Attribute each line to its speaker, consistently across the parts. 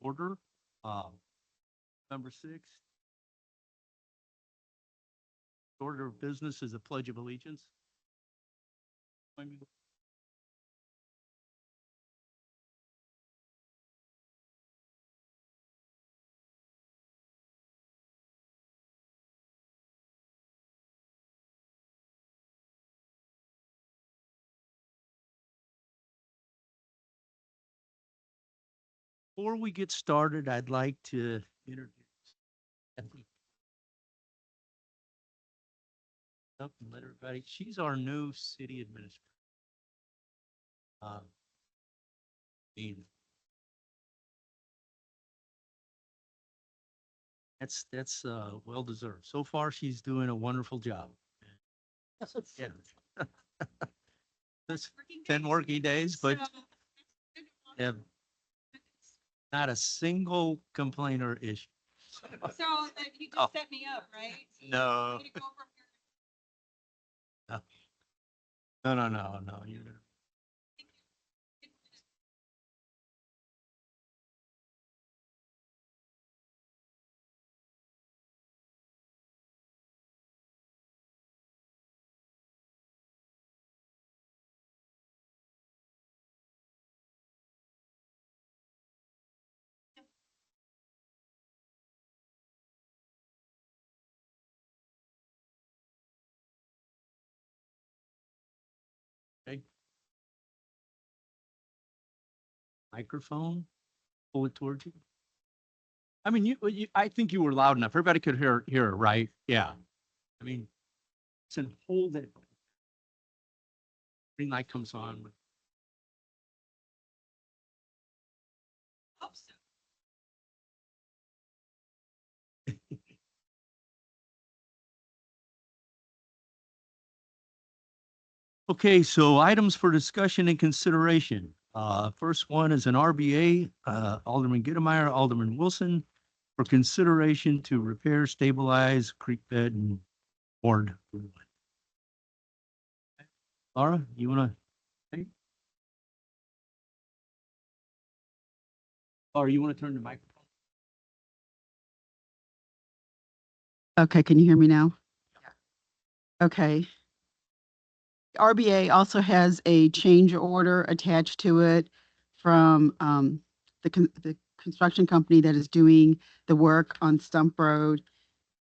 Speaker 1: order. Number 6, order of business is a pledge of allegiance. Before we get started, I'd like to introduce Kathy up and let everybody. She's our new city administrator. Dean. That's well deserved. So far, she's doing a wonderful job. Yeah. That's 10 working days, but yeah, not a single complaint or issue.
Speaker 2: So you
Speaker 1: Oh.
Speaker 2: just set me up, right?
Speaker 1: No.
Speaker 2: I'm gonna go from here.
Speaker 1: No. You're gonna. Okay. Microphone, pull it towards you. I mean, I think you were loud enough. Everybody could hear it, right? Yeah. I mean, and hold it. Green light comes on.
Speaker 2: Hope so.
Speaker 1: Okay, so items for discussion and consideration. First one is an RBA, Alderman Gittmeyer, Alderman Wilson, for consideration to repair, stabilize creek bed and board. Laura, you wanna? Or you wanna turn the microphone?
Speaker 3: Okay, can you hear me now? Okay. RBA also has a change order attached to it from the construction company that is doing the work on Stump Road.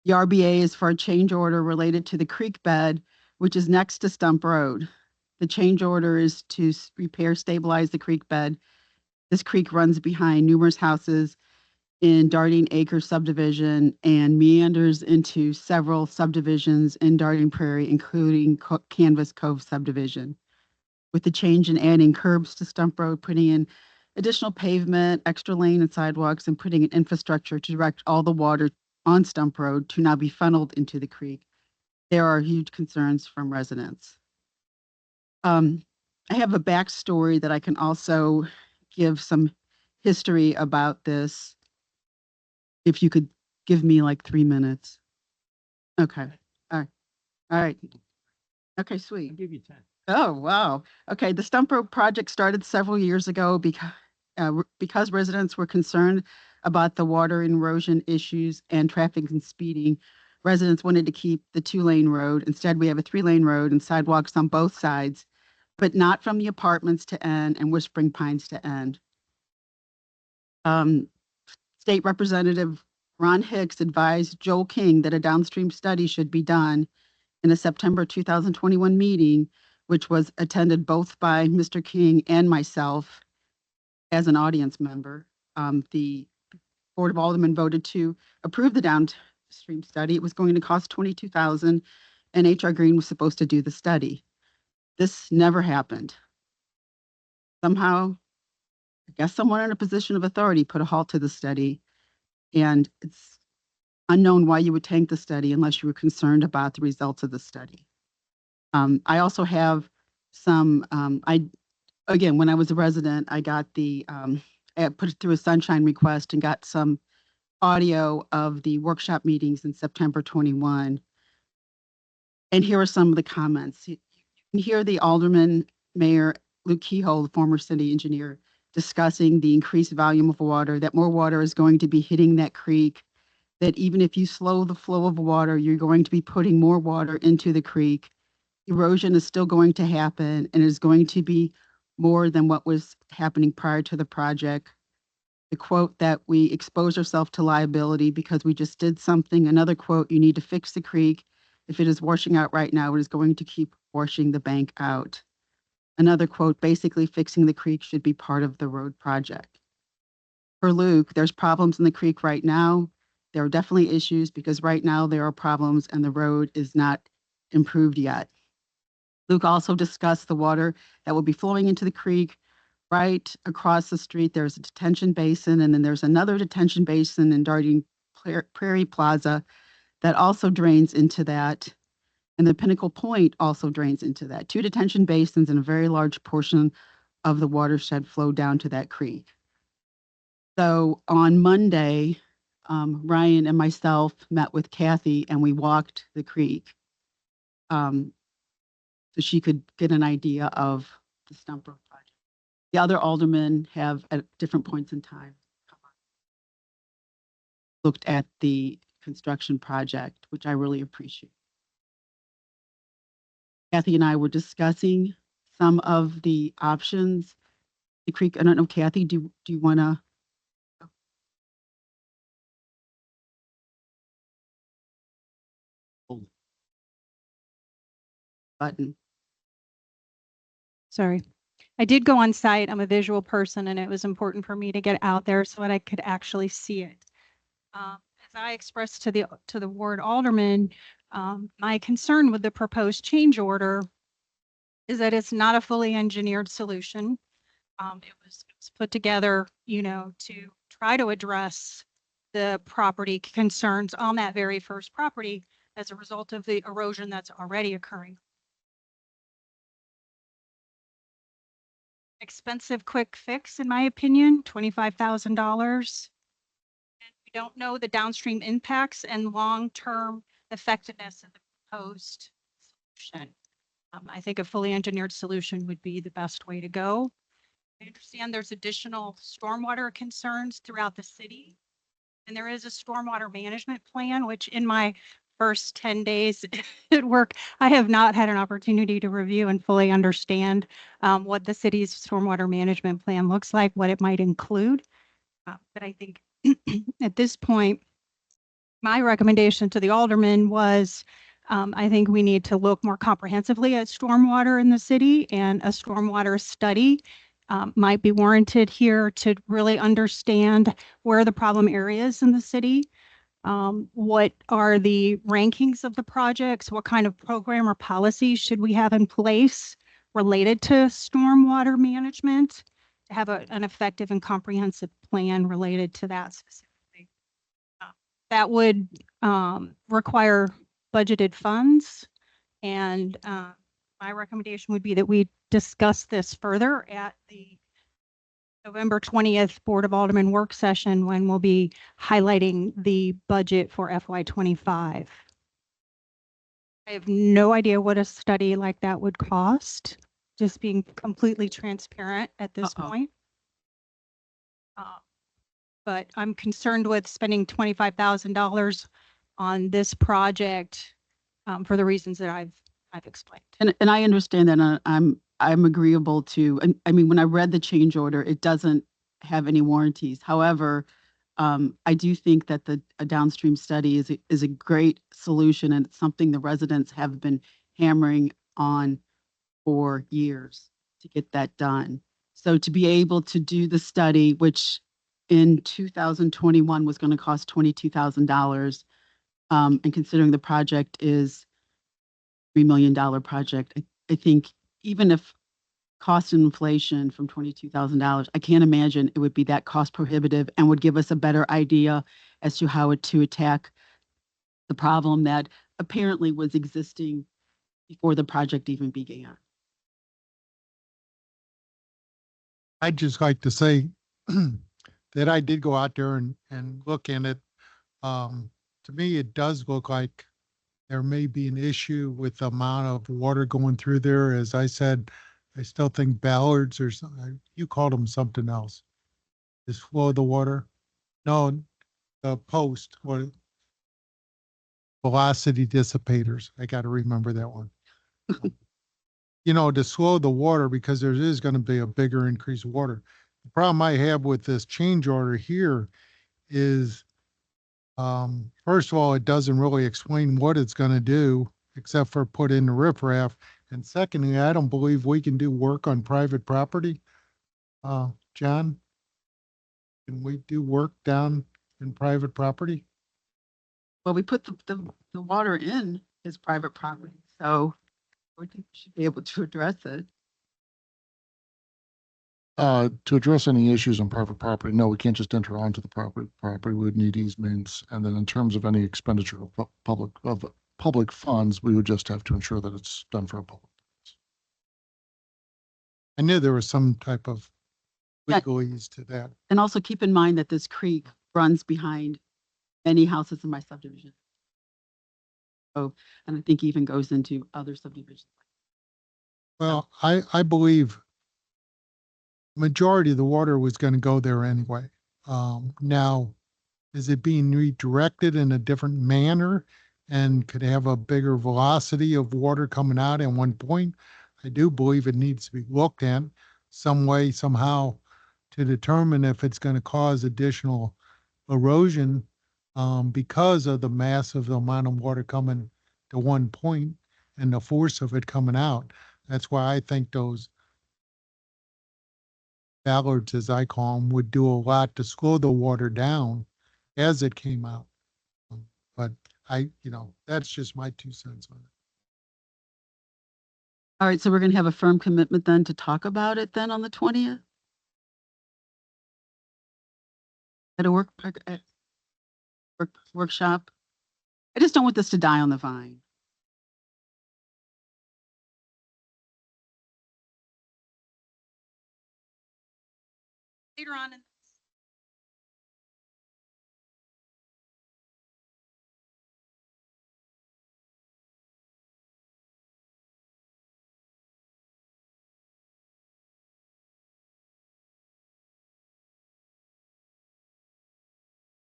Speaker 3: The RBA is for a change order related to the creek bed, which is next to Stump Road. The change order is to repair, stabilize the creek bed. This creek runs behind numerous houses in Darting Acres subdivision and meanders into several subdivisions in Darting Prairie, including Canvas Cove subdivision. With the change in adding curbs to Stump Road, putting in additional pavement, extra lane and sidewalks, and putting in infrastructure to direct all the water on Stump Road to now be funneled into the creek, there are huge concerns from residents. I have a backstory that I can also give some history about this. If you could give me like 3 minutes. Okay. All right. All right. Okay,
Speaker 1: I'll
Speaker 3: sweet.
Speaker 1: give you 10.
Speaker 3: Oh, wow. Okay, the Stump Road project started several years ago because residents were concerned about the water erosion issues and traffic and speeding. Residents wanted to keep the 2-lane road. Instead, we have a 3-lane road and sidewalks on both sides, but not from the apartments to end and Whispering Pines to end. State Representative Ron Hicks advised Joel King that a downstream study should be done in a September 2021 meeting, which was attended both by Mr. King and myself as an audience member. The Board of Aldermen voted to approve the downstream study. It was going to cost $22,000, and HR Green was supposed to do the study. This never happened. Somehow, I guess someone in a position of authority put a halt to the study, and it's unknown why you would tank the study unless you were concerned about the results of the study. I also have some, again, when I was a resident, I got I put it through a sunshine request and got some audio of the workshop meetings in September 21. And here are some of the comments. You can hear the Alderman, Mayor Luke Kehoe, the former city engineer, discussing the increased volume of water, that more water is going to be hitting that creek, that even if you slow the flow of water, you're going to be putting more water into the creek. Erosion is still going to happen and is going to be more than what was happening prior to the project. The quote that we expose ourselves to liability because we just did something. Another quote, you need to fix the creek. If it is washing out right now, it is going to keep washing the bank out. Another quote, basically fixing the creek should be part of the road project. For Luke, there's problems in the creek right now. There are definitely issues because right now there are problems and the road is not improved yet. Luke also discussed the water that will be flowing into the creek. Right across the street, there's a detention basin, and then there's another detention basin in Darting Prairie Plaza that also drains into that. And the Pinnacle Point also drains into that. Two detention basins and a very large portion of the watershed flow down to that creek. So on Monday, Ryan and myself met with Kathy and we walked the creek. So she could get an idea of the stump road project. The other aldermen have at different points in time looked at the construction project, which I really appreciate. Kathy and I were discussing some of the options. The creek, I don't know, Kathy, do you want to? Button.
Speaker 2: Sorry. I did go on site. I'm a visual person and it was important for me to get out there so that I could actually see it. As I expressed to the ward alderman, my concern with the proposed change order is that it's not a fully engineered solution. It was put together, to try to address the property concerns on that very first property as a result of the erosion that's already occurring. Expensive quick fix, in my opinion, $25,000. We don't know the downstream impacts and long-term effectiveness of the proposed solution. I think a fully engineered solution would be the best way to go. I understand there's additional stormwater concerns throughout the city. And there is a stormwater management plan, which in my first 10 days at work, I have not had an opportunity to review and fully understand what the city's stormwater management plan looks like, what it might include. But I think at this point, my recommendation to the alderman was I think we need to look more comprehensively at stormwater in the city, and a stormwater study might be warranted here to really understand where the problem areas in the city. What are the rankings of the projects? What kind of program or policies should we have in place related to stormwater management to have an effective and comprehensive plan related to that specifically? That would require budgeted funds, and my recommendation would be that we discuss this further at the November 20th Board of Aldermen work session, when we'll be highlighting the budget for FY25. I have no idea what a study like that would cost, just being completely transparent at this point. But I'm concerned with spending $25,000 on this project for the reasons that I've explained.
Speaker 3: And I understand that, and I'm agreeable to, and I mean, when I read the change order, it doesn't have any warranties. However, I do think that a downstream study is a great solution, and it's something the residents have been hammering on for years to get that done. So to be able to do the study, which in 2021 was going to cost $22,000, and considering the project is $3 million project, I think even if cost and inflation from $22,000, I can't imagine it would be that cost prohibitive and would give us a better idea as to how to attack the problem that apparently was existing before the project even began.
Speaker 4: I'd just like to say that I did go out there and look in it. To me, it does look like there may be an issue with the amount of water going through there. As I said, I still think ballards or something, you called them something else. Just flow the water. No, the post, what, velocity dissipators. I got to remember that one. You know, to slow the water because there is going to be a bigger increase of water. The problem I have with this change order here is, first of all, it doesn't really explain what it's going to do except for put in the riprap. And secondly, I don't believe we can do work on private property. John, can we do work down in private property?
Speaker 3: Well, we put the water in as private property, so I think we should be able to address it.
Speaker 5: To address any issues on private property, no, we can't just enter onto the property. We would need easements. And then in terms of any expenditure of public funds, we would just have to ensure that it's done for a public.
Speaker 4: I knew there was some type of
Speaker 3: Yeah.
Speaker 4: legalese to that.
Speaker 3: And also keep in mind that this creek runs behind many houses in my subdivision. Oh, and I think even goes into other subdivisions.
Speaker 4: Well, I believe majority of the water was going to go there anyway. Now, is it being redirected in a different manner and could have a bigger velocity of water coming out at one point? I do believe it needs to be looked at some way, somehow, to determine if it's going to cause additional erosion because of the massive amount of water coming to one point and the force of it coming out. That's why I think those ballards, as I call them, would do a lot to slow the water down as it came out. But that's just my 2 cents on it.
Speaker 3: All right, so we're gonna have a firm commitment then to talk about it then on the 20th? At a workshop? I just don't want this to die on the vine.
Speaker 2: Later on in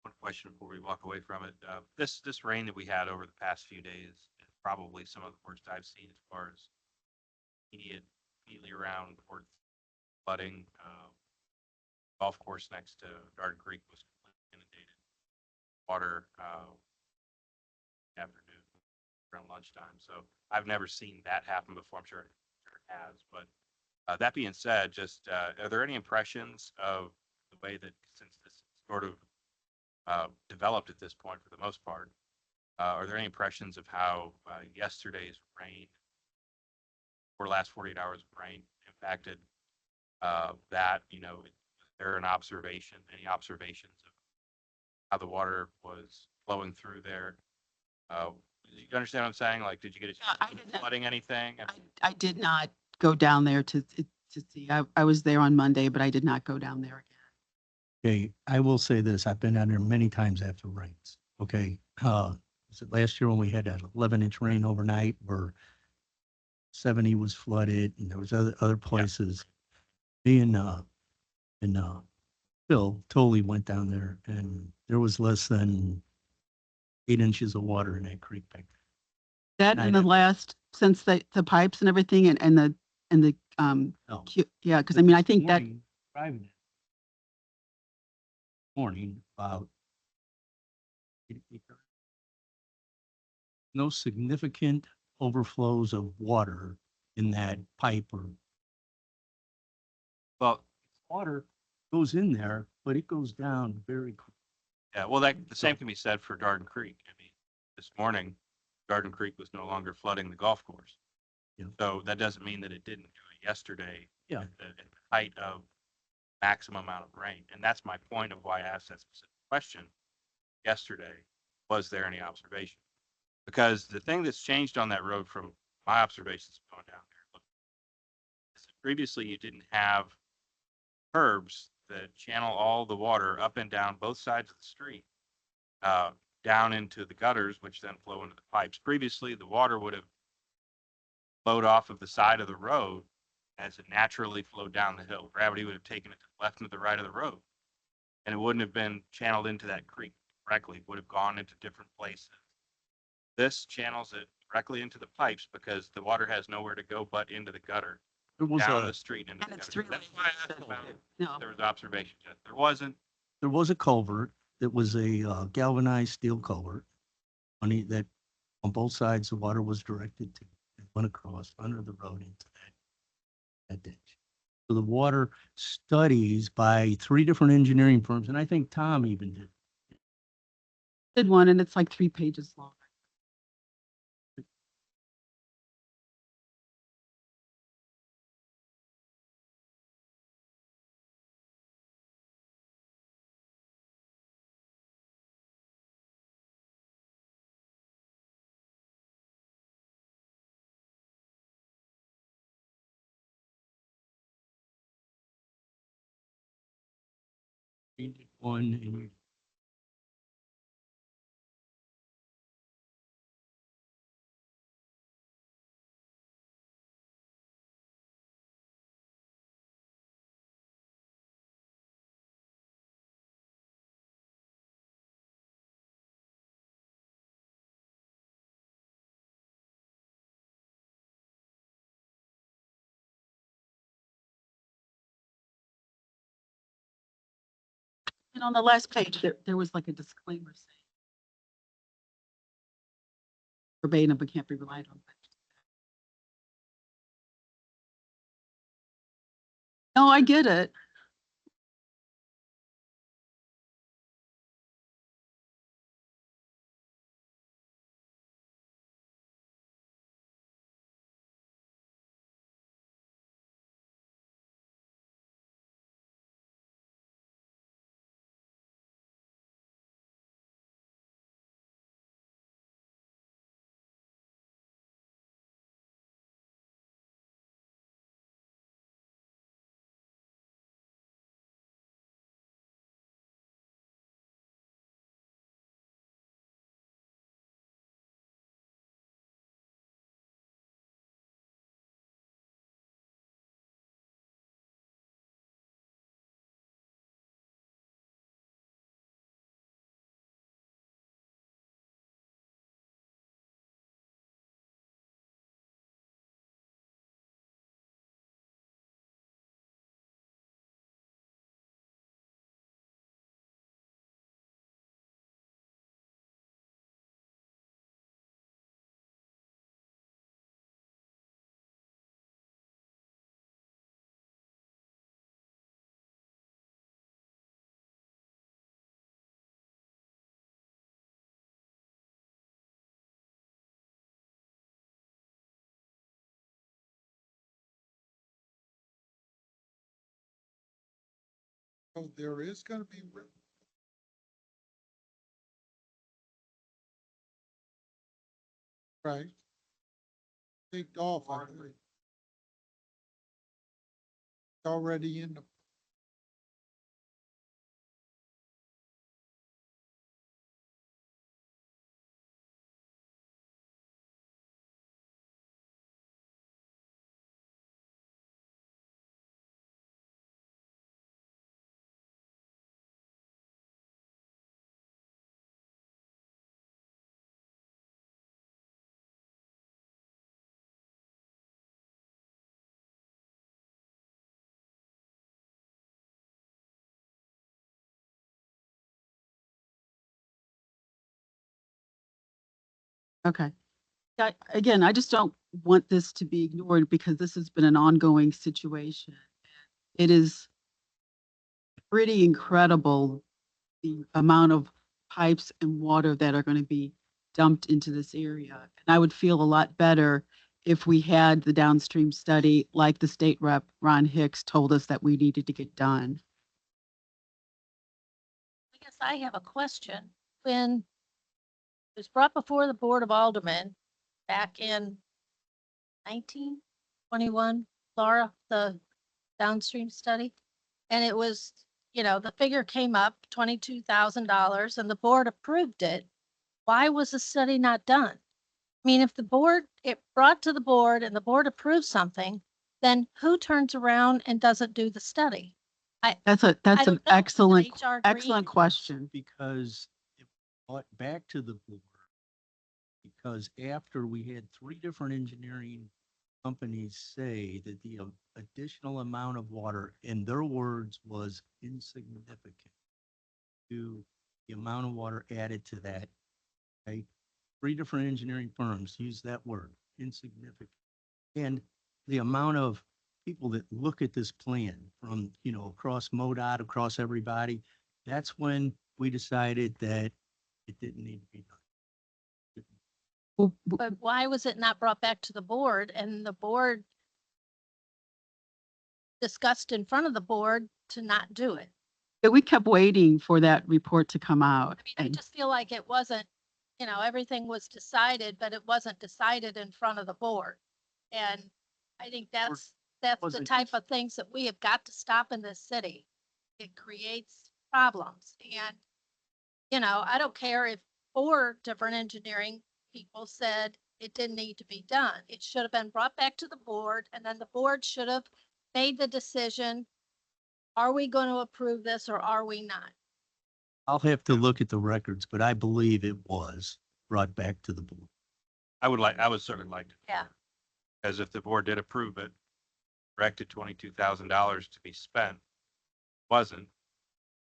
Speaker 6: One question before we walk away from it. This rain that we had over the past few days is probably some of the worst I've seen as far as immediately around or flooding. Golf course next to Garden Creek was completely inundated. Water afternoon around lunchtime. So I've never seen that happen before. I'm sure it has. But that being said, just are there any impressions of the way that since this sort of developed at this point for the most part, are there any impressions of how yesterday's rain or last 48 hours of rain impacted that? Is there any observations of how the water was flowing through there? You understand what I'm saying? Like, did you get a
Speaker 3: Yeah, I
Speaker 6: chance
Speaker 3: didn't-
Speaker 6: of flooding anything?
Speaker 3: I did not go down there to see. I was there on Monday, but I did not go down there again.
Speaker 1: Okay, I will say this, I've been down there many times after rains, okay? Was it last year when we had that 11-inch rain overnight where 70 was flooded and there was other places? Me and Phil totally went down there and there was less than 8 inches of water in that creek back there.
Speaker 3: That in the last, since the pipes and everything and the,
Speaker 1: No.
Speaker 3: yeah, because I mean, I think that,
Speaker 1: Morning, driving it. Morning, about no significant overflows of water in that pipe or
Speaker 6: Well,
Speaker 1: water goes in there, but it goes down very quick.
Speaker 6: yeah, well, the same can be said for Garden Creek. I mean, this morning, Garden Creek was no longer flooding the golf course.
Speaker 1: Yeah.
Speaker 6: So that doesn't mean that it didn't do it yesterday.
Speaker 1: Yeah.
Speaker 6: At the height of maximum amount of rain. And that's my point of why I asked that specific question yesterday. Was there any observation? Because the thing that's changed on that road from my observations going down there, previously you didn't have curbs that channel all the water up and down both sides of the street, down into the gutters, which then flow into the pipes. Previously, the water would have flowed off of the side of the road as it naturally flowed down the hill. Gravity would have taken it to the left and to the right of the road. And it wouldn't have been channeled into that creek directly. It would have gone into different places. This channels it directly into the pipes because the water has nowhere to go but into the gutter,
Speaker 1: There was
Speaker 6: down
Speaker 1: a,
Speaker 6: the street into
Speaker 3: And
Speaker 6: the
Speaker 3: it's
Speaker 6: gutter.
Speaker 3: 3
Speaker 6: That's
Speaker 3: lanes
Speaker 6: why I asked
Speaker 3: instead of
Speaker 6: about
Speaker 3: No.
Speaker 6: if there was observation. There wasn't.
Speaker 1: there was a culvert that was a galvanized steel culvert that on both sides, the water was directed to, it went across under the road into that ditch. So the water studies by 3 different engineering firms, and I think Tom even did.
Speaker 3: Did one and it's like 3 pages long.
Speaker 1: He did one and you
Speaker 3: And on the last page, there was like a disclaimer saying verbatim, but can't be relied on. No, I get it.
Speaker 4: So there is gonna be. Right. Take off, I believe. Already in the.
Speaker 3: Okay. Again, I just don't want this to be ignored because this has been an ongoing situation. It is pretty incredible, the amount of pipes and water that are going to be dumped into this area. And I would feel a lot better if we had the downstream study like the state rep, Ron Hicks, told us that we needed to get done.
Speaker 7: I guess I have a question. When it was brought before the Board of Aldermen back in 1921, Laura, the downstream study, and it was, the figure came up $22,000 and the board approved it. Why was the study not done? I mean, if the board, it brought to the board and the board approved something, then who turns around and doesn't do the study?
Speaker 3: That's
Speaker 7: I
Speaker 3: an
Speaker 7: don't know. Is it
Speaker 3: excellent,
Speaker 7: HR green?
Speaker 3: excellent question.
Speaker 1: Because it brought back to the board. Because after we had three different engineering companies say that the additional amount of water, in their words, was insignificant to the amount of water added to that. Okay, three different engineering firms use that word, insignificant. And the amount of people that look at this plan from, across MoDOT, across everybody, that's when we decided that it didn't need to be done.
Speaker 3: Well,
Speaker 7: But why was it not brought back to the board and the board discussed in front of the board to not do it?
Speaker 3: we kept waiting for that report to come out.
Speaker 7: I mean, I
Speaker 3: and-
Speaker 7: just feel like it wasn't, everything was decided, but it wasn't decided in front of the board. And I think that's the
Speaker 1: wasn't-
Speaker 7: type of things that we have got to stop in this city. It creates problems. And, I don't care if 4 different engineering people said it didn't need to be done. It should have been brought back to the board, and then the board should have made the decision. Are we going to approve this or are we not?
Speaker 1: I'll have to look at the records, but I believe it was brought back to the board.
Speaker 6: I would certainly like to.
Speaker 7: Yeah.
Speaker 6: Because if the board did approve it, directed $22,000 to be spent, wasn't,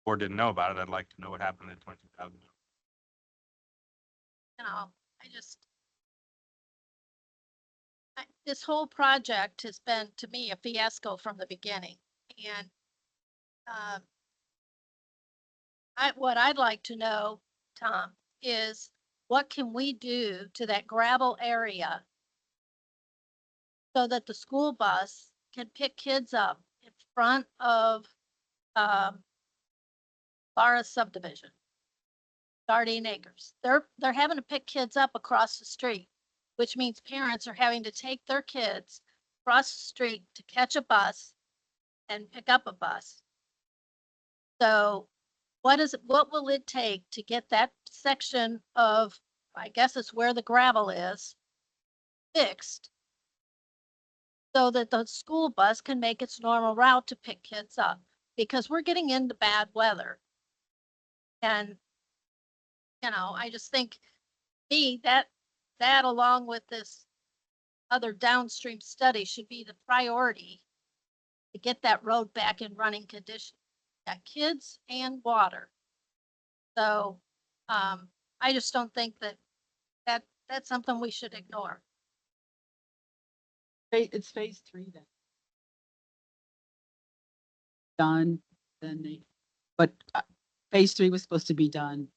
Speaker 6: or didn't know about it, I'd like to know what happened to $22,000.
Speaker 7: I just, this whole project has been, to me, a fiasco from the beginning. And what I'd like to know, Tom, is what can we do to that gravel area so that the school bus can pick kids up in front of Lara subdivision, Guardian Acres. They're having to pick kids up across the street, which means parents are having to take their kids across the street to catch a bus and pick up a bus. So what will it take to get that section of, I guess it's where the gravel is, fixed so that the school bus can make its normal route to pick kids up? Because we're getting into bad weather. And, I just think that along with this other downstream study should be the priority to get that road back in running condition. Got kids and water. So, I just don't think that's something we should ignore.
Speaker 3: It's phase 3 then. Done, then but phase 3 was supposed to be done.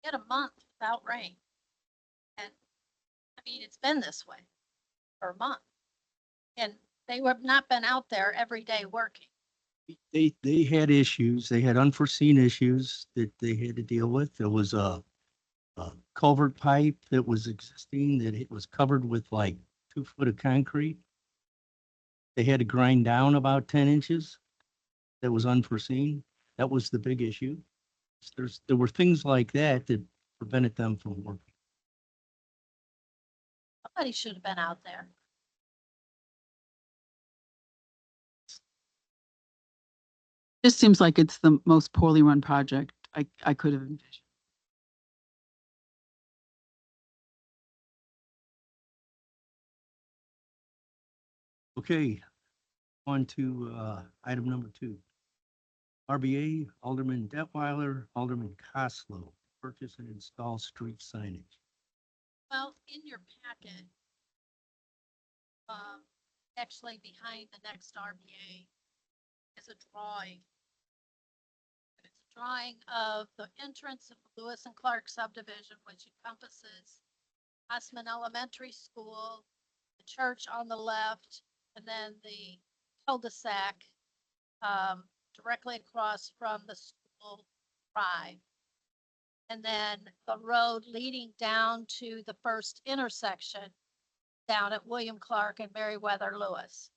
Speaker 7: Get a month without rain. And I mean, it's been this way for a month. And they have not been out there every day working.
Speaker 1: They had issues. They had unforeseen issues that they had to deal with. There was a culvert pipe that was existing that it was covered with like 2 foot of concrete. They had to grind down about 10 inches. That was unforeseen. That was the big issue. There were things like that that prevented them from working.
Speaker 7: Somebody should have been out there.
Speaker 3: Just seems like it's the most poorly run project I could have envisioned.
Speaker 1: Okay, on to item number 2. RBA, Alderman Detweiler, Alderman Coslow, purchase and install street signage.
Speaker 7: Well, in your packet, actually behind the next RBA is a drawing. It's a drawing of the entrance of Lewis and Clark subdivision, which encompasses Osman Elementary School, the church on the left, and then the cul-de-sac directly across from the school drive. And then the road leading down to the first intersection down at William Clark and Meriwether Lewis.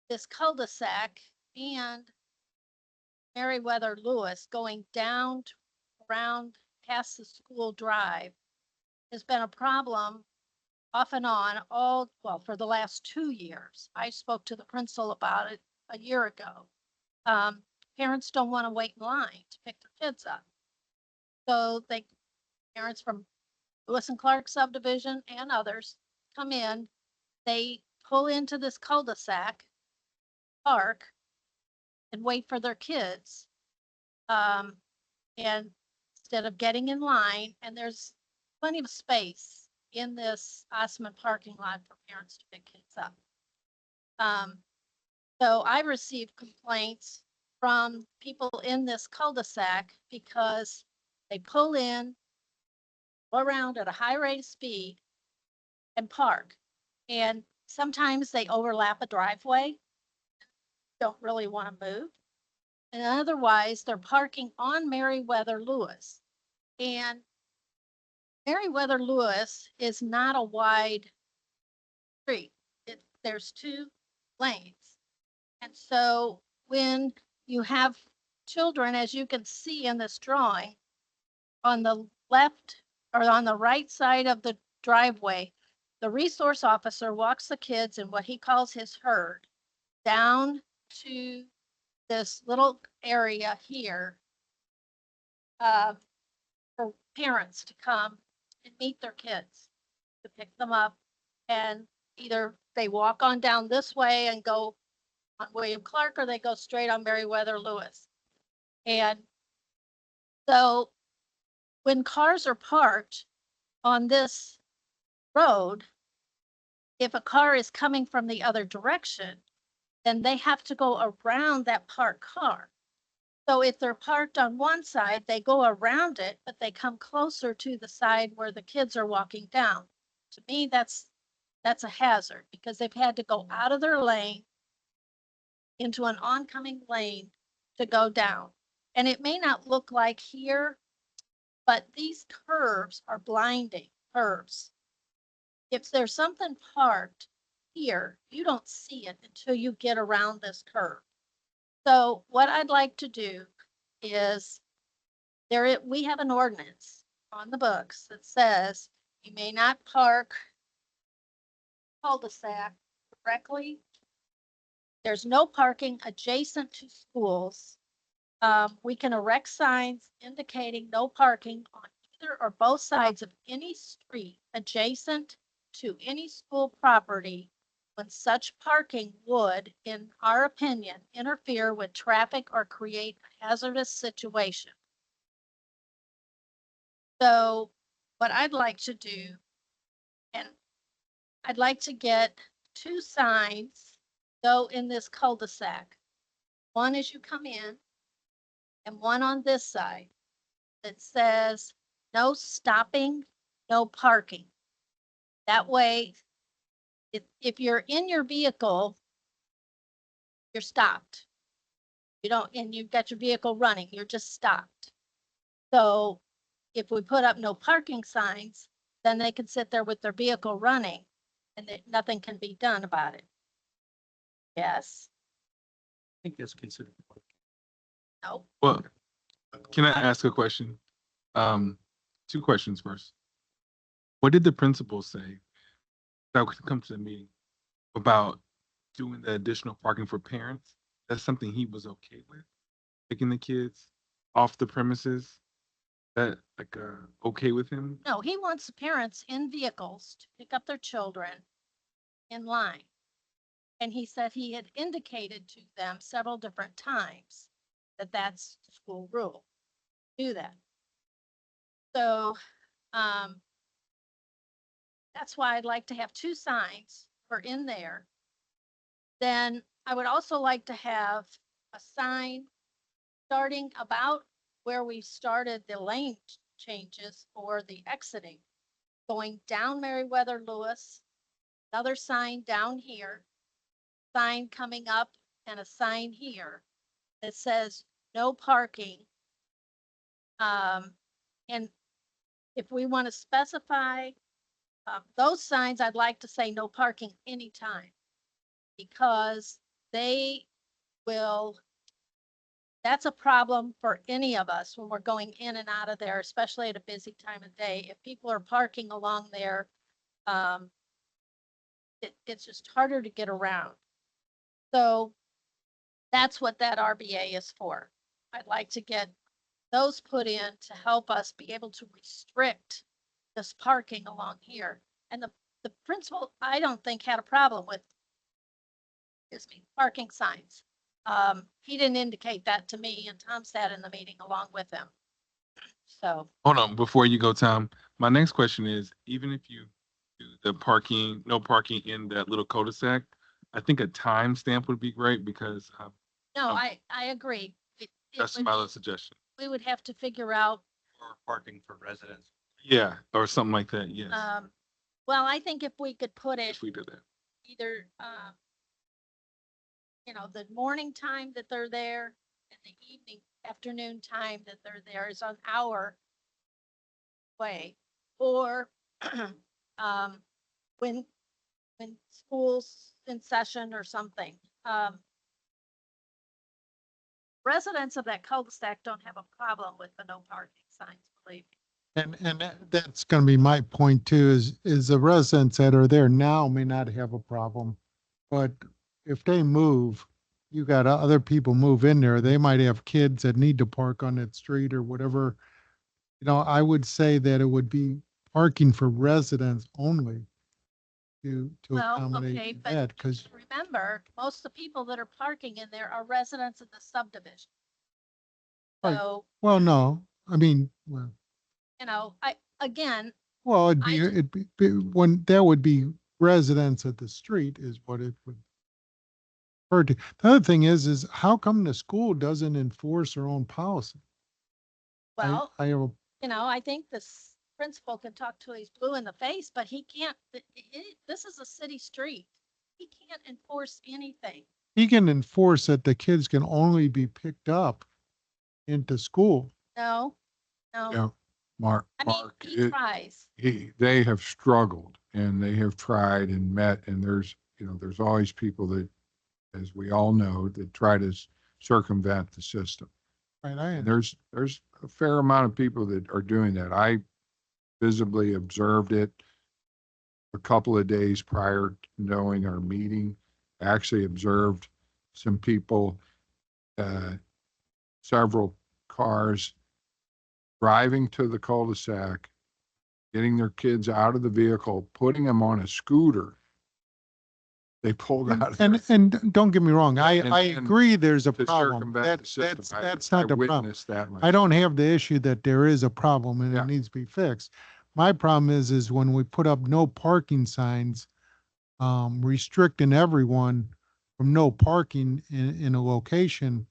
Speaker 7: This cul-de-sac and Meriwether Lewis going down around past the school drive has been a problem off and on well, for the last 2 years. I spoke to the principal about it a year ago. Parents don't want to wait in line to pick their kids up. So parents from Lewis and Clark subdivision and others come in, they pull into this cul-de-sac, park, and wait for their kids. And instead of getting in line, and there's plenty of space in this Osman parking lot for parents to pick kids up. So I received complaints from people in this cul-de-sac because they pull in, go around at a high rate of speed and park. And sometimes they overlap a driveway, don't really want to move. And otherwise, they're parking on Meriwether Lewis. And Meriwether Lewis is not a wide street. There's 2 lanes. And so when you have children, as you can see in this drawing, on the left or on the right side of the driveway, the resource officer walks the kids in what he calls his herd down to this little area here for parents to come and meet their kids, to pick them up. And either they walk on down this way and go on William Clark, or they go straight on Meriwether Lewis. And so when cars are parked on this road, if a car is coming from the other direction, then they have to go around that parked car. So if they're parked on one side, they go around it, but they come closer to the side where the kids are walking down. To me, that's a hazard because they've had to go out of their lane into an oncoming lane to go down. And it may not look like here, but these curves are blinding curves. If there's something parked here, you don't see it until you get around this curve. So what I'd like to do is we have an ordinance on the books that says you may not park cul-de-sac directly. There's no parking adjacent to schools. We can erect signs indicating no parking on either or both sides of any street adjacent to any school property when such parking would, in our opinion, interfere with traffic or create a hazardous situation. So what I'd like to do, and I'd like to get 2 signs go in this cul-de-sac. One as you come in and one on this side that says no stopping, no parking. That way, if you're in your vehicle, you're stopped. And you've got your vehicle running, you're just stopped. So if we put up no parking signs, then they can sit there with their vehicle running and nothing can be done about it. Yes,
Speaker 1: I think that's considered.
Speaker 7: no,
Speaker 8: Well, can I ask a question? 2 questions first. What did the principal say that would come to the meeting about doing the additional parking for parents? That's something he was okay with, taking the kids off the premises? That okay with him?
Speaker 7: no, he wants the parents in vehicles to pick up their children in line. And he said he had indicated to them several different times that that's the school rule, do that. So, that's why I'd like to have 2 signs for in there. Then I would also like to have a sign starting about where we started the lane changes for the exiting. Going down Meriwether Lewis, another sign down here, sign coming up, and a sign here that says no parking. And if we want to specify those signs, I'd like to say no parking anytime. Because they will, that's a problem for any of us when we're going in and out of there, especially at a busy time of day. If people are parking along there, it's just harder to get around. So that's what that RBA is for. I'd like to get those put in to help us be able to restrict this parking along here. And the principal, I don't think had a problem with, parking signs. He didn't indicate that to me, and Tom sat in the meeting along with him. So,
Speaker 8: Hold on, before you go, Tom, my next question is, even if you do the parking, no parking in that little cul-de-sac, I think a timestamp would be great because
Speaker 7: no,
Speaker 8: Um,
Speaker 7: I agree.
Speaker 8: that's
Speaker 7: would
Speaker 8: my
Speaker 7: be-
Speaker 8: little suggestion.
Speaker 7: We would have to figure out,
Speaker 6: Or parking for residents.
Speaker 8: Yeah, or something like that, yes,
Speaker 7: well, I think if we could put it
Speaker 8: if we did that.
Speaker 7: either, the morning time that they're there and the evening, afternoon time that they're there is an hour way. Or, when school's in session or something. Residents of that cul-de-sac don't have a problem with the no parking signs, believe me.
Speaker 4: And that's gonna be my point too, is the residents that are there now may not have a problem. But if they move, you got other people move in there, they might have kids that need to park on that street or whatever. I would say that it would be parking for residents only to
Speaker 7: Well, okay,
Speaker 4: accommodate
Speaker 7: but
Speaker 4: that, because
Speaker 7: remember, most of the people that are parking in there are residents of the subdivision.
Speaker 4: Right.
Speaker 7: So,
Speaker 4: well, no, I mean, well,
Speaker 7: again,
Speaker 4: it'd be when that would be residents of the street is what it would refer to. The other thing is how come the school doesn't enforce their own policy?
Speaker 7: well,
Speaker 4: I have a
Speaker 7: I think this principal can talk till he's blue in the face, but he can't, this is a city street. He can't enforce anything.
Speaker 4: he can enforce that the kids can only be picked up into school.
Speaker 7: No,
Speaker 9: Yeah,
Speaker 7: no.
Speaker 9: Mark,
Speaker 7: I mean,
Speaker 9: Mark,
Speaker 7: he tries.
Speaker 9: they have struggled and they have tried and met, and there's always people that, as we all know, that try to circumvent the system.
Speaker 4: Right,
Speaker 9: And there's a fair amount of people that are doing that. I visibly observed it a couple of days prior to knowing our meeting. I actually observed some people, several cars driving to the cul-de-sac, getting their kids out of the vehicle, putting them on a scooter. They pulled out. of
Speaker 4: And don't get me wrong, I
Speaker 9: And-
Speaker 4: agree there's a
Speaker 9: to
Speaker 4: problem.
Speaker 9: circumvent the system.
Speaker 4: That's
Speaker 9: I
Speaker 4: not the problem.
Speaker 9: witnessed that
Speaker 4: I don't
Speaker 9: myself.
Speaker 4: have the issue that there is a problem and
Speaker 9: Yeah.
Speaker 4: it needs to be fixed. My problem is when we put up no parking signs, restricting everyone from no parking in a location.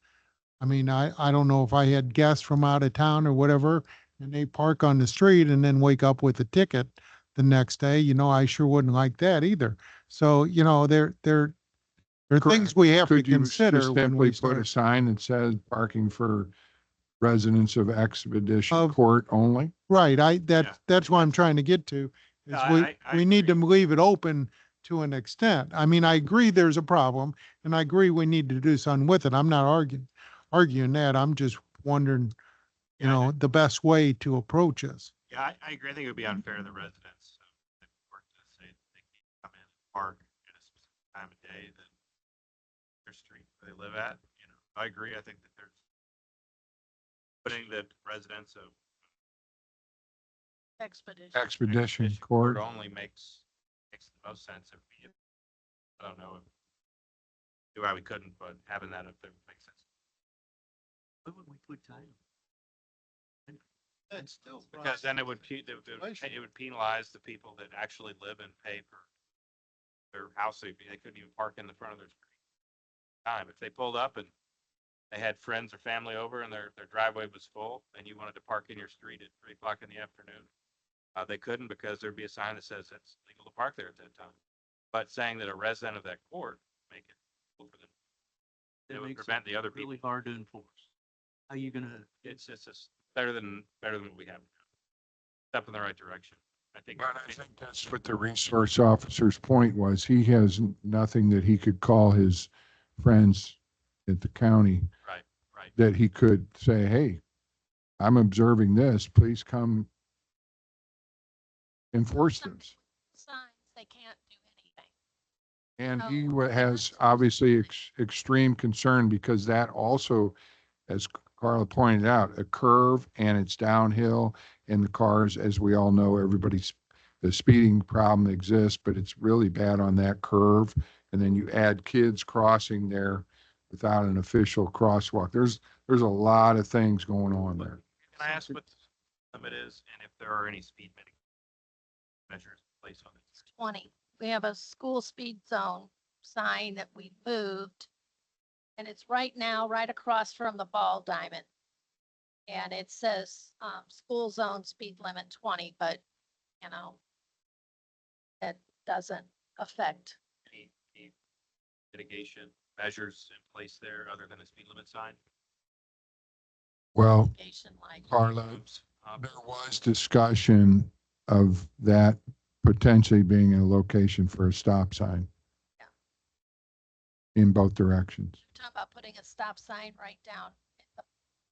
Speaker 4: I mean, I don't know if I had guests from out of town or whatever, and they park on the street and then wake up with a ticket the next day, I sure wouldn't like that either. So, there are things we have to
Speaker 9: Could you
Speaker 4: consider
Speaker 9: just
Speaker 4: when we
Speaker 9: simply put a
Speaker 4: start.
Speaker 9: sign that says parking for residents of Expedition
Speaker 4: Of-
Speaker 9: Court only?
Speaker 4: Right,
Speaker 6: Yeah.
Speaker 4: that's what I'm trying to get to, is
Speaker 6: No, I
Speaker 4: we need to
Speaker 6: agree.
Speaker 4: leave it open to an extent. I mean, I agree there's a problem, and I agree we need to do something with it. I'm not arguing that. I'm just wondering,
Speaker 6: Yeah,
Speaker 4: the best way to approach this.
Speaker 6: Yeah, I agree. I think it would be unfair to the residents. That work to say that they can't come in and park at a specific time of day that their street where they live at. I agree. I think that there's putting the residents of
Speaker 7: Expedition.
Speaker 9: Expedition Court.
Speaker 6: only makes the most sense if we, I don't know, do why we couldn't, but having that up there makes sense.
Speaker 1: Why would we put time?
Speaker 4: That's still.
Speaker 6: Because then it would penalize the people that actually live and pay for their house. They couldn't even park in the front of their street. If they pulled up and they had friends or family over and their driveway was full and you wanted to park in your street at 3 o'clock in the afternoon, they couldn't because there'd be a sign that says it's legal to park there at that time. But saying that a resident of that court make it legal for them, it would
Speaker 1: makes
Speaker 6: prevent the other people.
Speaker 1: Really hard to enforce. How you gonna,
Speaker 6: It's just better than what we have now. Step in the right direction. I think.
Speaker 9: But I think that's what the resource officer's point was. He has nothing that he could call his friends at the county
Speaker 6: Right, right.
Speaker 9: that he could say, hey, I'm observing this, please come enforce this.
Speaker 7: Signs, they can't do anything.
Speaker 9: And he
Speaker 7: Oh,
Speaker 9: has
Speaker 7: that's
Speaker 9: obviously
Speaker 7: fine.
Speaker 9: extreme concern because that also, as Carla pointed out, a curve and it's downhill and the cars, as we all know, the speeding problem exists, but it's really bad on that curve. And then you add kids crossing there without an official crosswalk. There's a lot of things going on there.
Speaker 6: Can I ask what the limit is and if there are any speed mitigating measures placed on it?
Speaker 7: 20. We have a school speed zone sign that we moved. And it's right now, right across from the ball diamond. And it says, school zone speed limit 20, but, you know, that doesn't affect.
Speaker 6: Any mitigation measures in place there other than a speed limit sign?
Speaker 9: Well,
Speaker 7: Mitigation like.
Speaker 9: Carla,
Speaker 6: Oops.
Speaker 9: there was discussion of that potentially being a location for a stop sign.
Speaker 7: Yeah.
Speaker 9: In both directions.
Speaker 7: Talking about putting a stop sign right down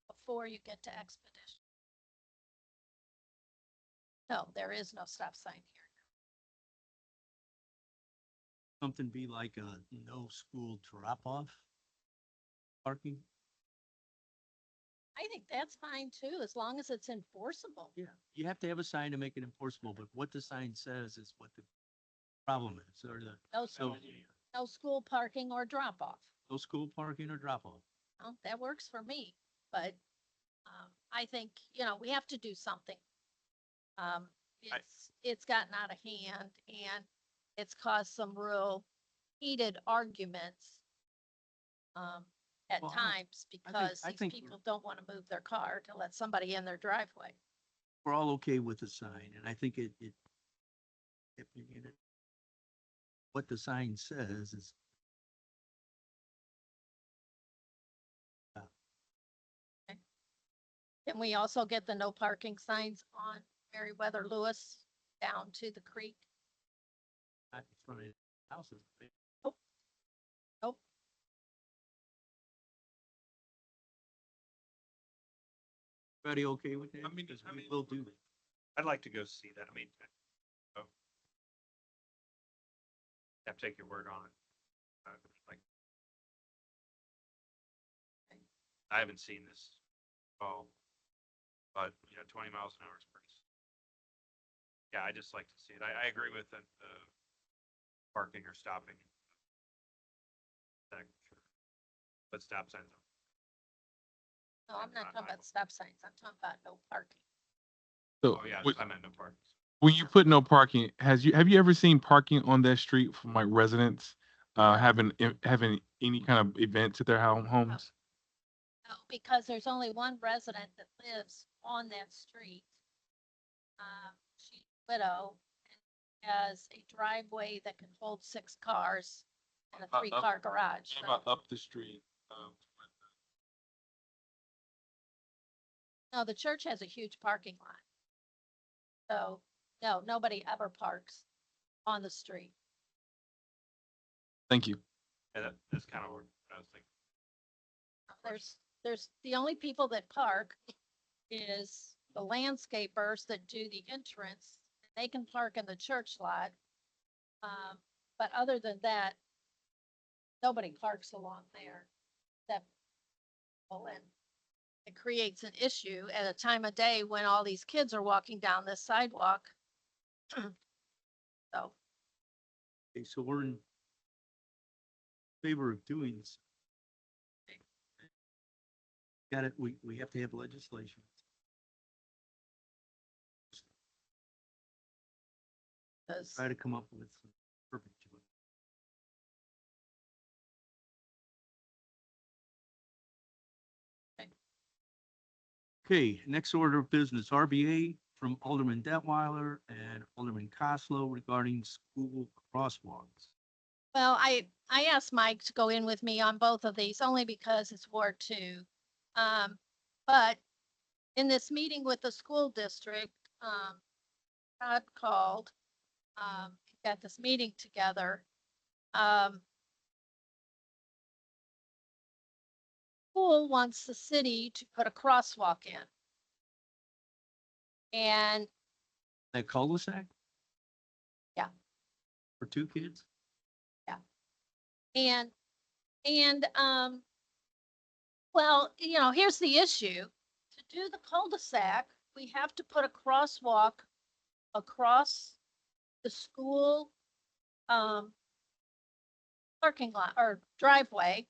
Speaker 7: before you get to Expedition. No, there is no stop sign here.
Speaker 1: something be like a no school drop off parking?
Speaker 7: I think that's fine too, as long as it's enforceable.
Speaker 1: Yeah, you have to have a sign to make it enforceable, but what the sign says is what the problem is, or the,
Speaker 7: No,
Speaker 1: so,
Speaker 7: no school parking or drop off.
Speaker 1: no school parking or drop off.
Speaker 7: Well, that works for me, but, I think, you know, we have to do something. It's gotten out of hand and it's caused some real heated arguments. At
Speaker 1: Well,
Speaker 7: times
Speaker 1: I
Speaker 7: because these
Speaker 1: think
Speaker 7: people don't want to move their car to let somebody in their driveway.
Speaker 1: We're all okay with the sign, and I think if what the sign says is.
Speaker 7: Can we also get the no parking signs on Meriwether Lewis down to the creek?
Speaker 1: Not in front of houses.
Speaker 7: Nope.
Speaker 1: Everybody okay with that?
Speaker 6: I mean,
Speaker 1: Because we will do that.
Speaker 6: I'd like to go see that. I mean, have to take your word on it. Like, I haven't seen this at all, but 20 miles an hour is pretty. Yeah, I just like to see it. I agree with the parking or stopping. But stop signs.
Speaker 7: No, I'm not talking about stop signs. I'm talking about no parking.
Speaker 8: So
Speaker 6: Oh, yeah,
Speaker 8: when-
Speaker 6: I meant no parking.
Speaker 8: when you put no parking, have you ever seen parking on that street from like residents having any kind of events at their homes?
Speaker 7: No, because there's only one resident that lives on that street. She's a widow and has a driveway that can hold 6 cars and a
Speaker 8: Up-
Speaker 7: 3-car garage.
Speaker 8: What about up the street?
Speaker 7: No, the church has a huge parking lot. So, no, nobody ever parks on the street.
Speaker 8: Thank you.
Speaker 6: Yeah, that's kind of what I was thinking.
Speaker 7: There's the only people that park is the landscapers that do the entrance. They can park in the church lot. But other than that, nobody parks along there. Except, well, and it creates an issue at a time of day when all these kids are walking down this sidewalk. So,
Speaker 1: Okay, so we're in favor of doing this. Got it, we have to have legislation.
Speaker 7: does-
Speaker 1: Try to come up with some verbiage. Okay, next order of business, RBA from Alderman Detweiler and Alderman Coslow regarding school crosswalks.
Speaker 7: Well, I asked Mike to go in with me on both of these only because it's Ward 2. But in this meeting with the school district, Todd called, got this meeting together. School wants the city to put a crosswalk in. And
Speaker 1: That cul-de-sac?
Speaker 7: Yeah.
Speaker 1: For two kids?
Speaker 7: And, well, you know, here's the issue. To do the cul-de-sac, we have to put a crosswalk across the school, parking lot or driveway.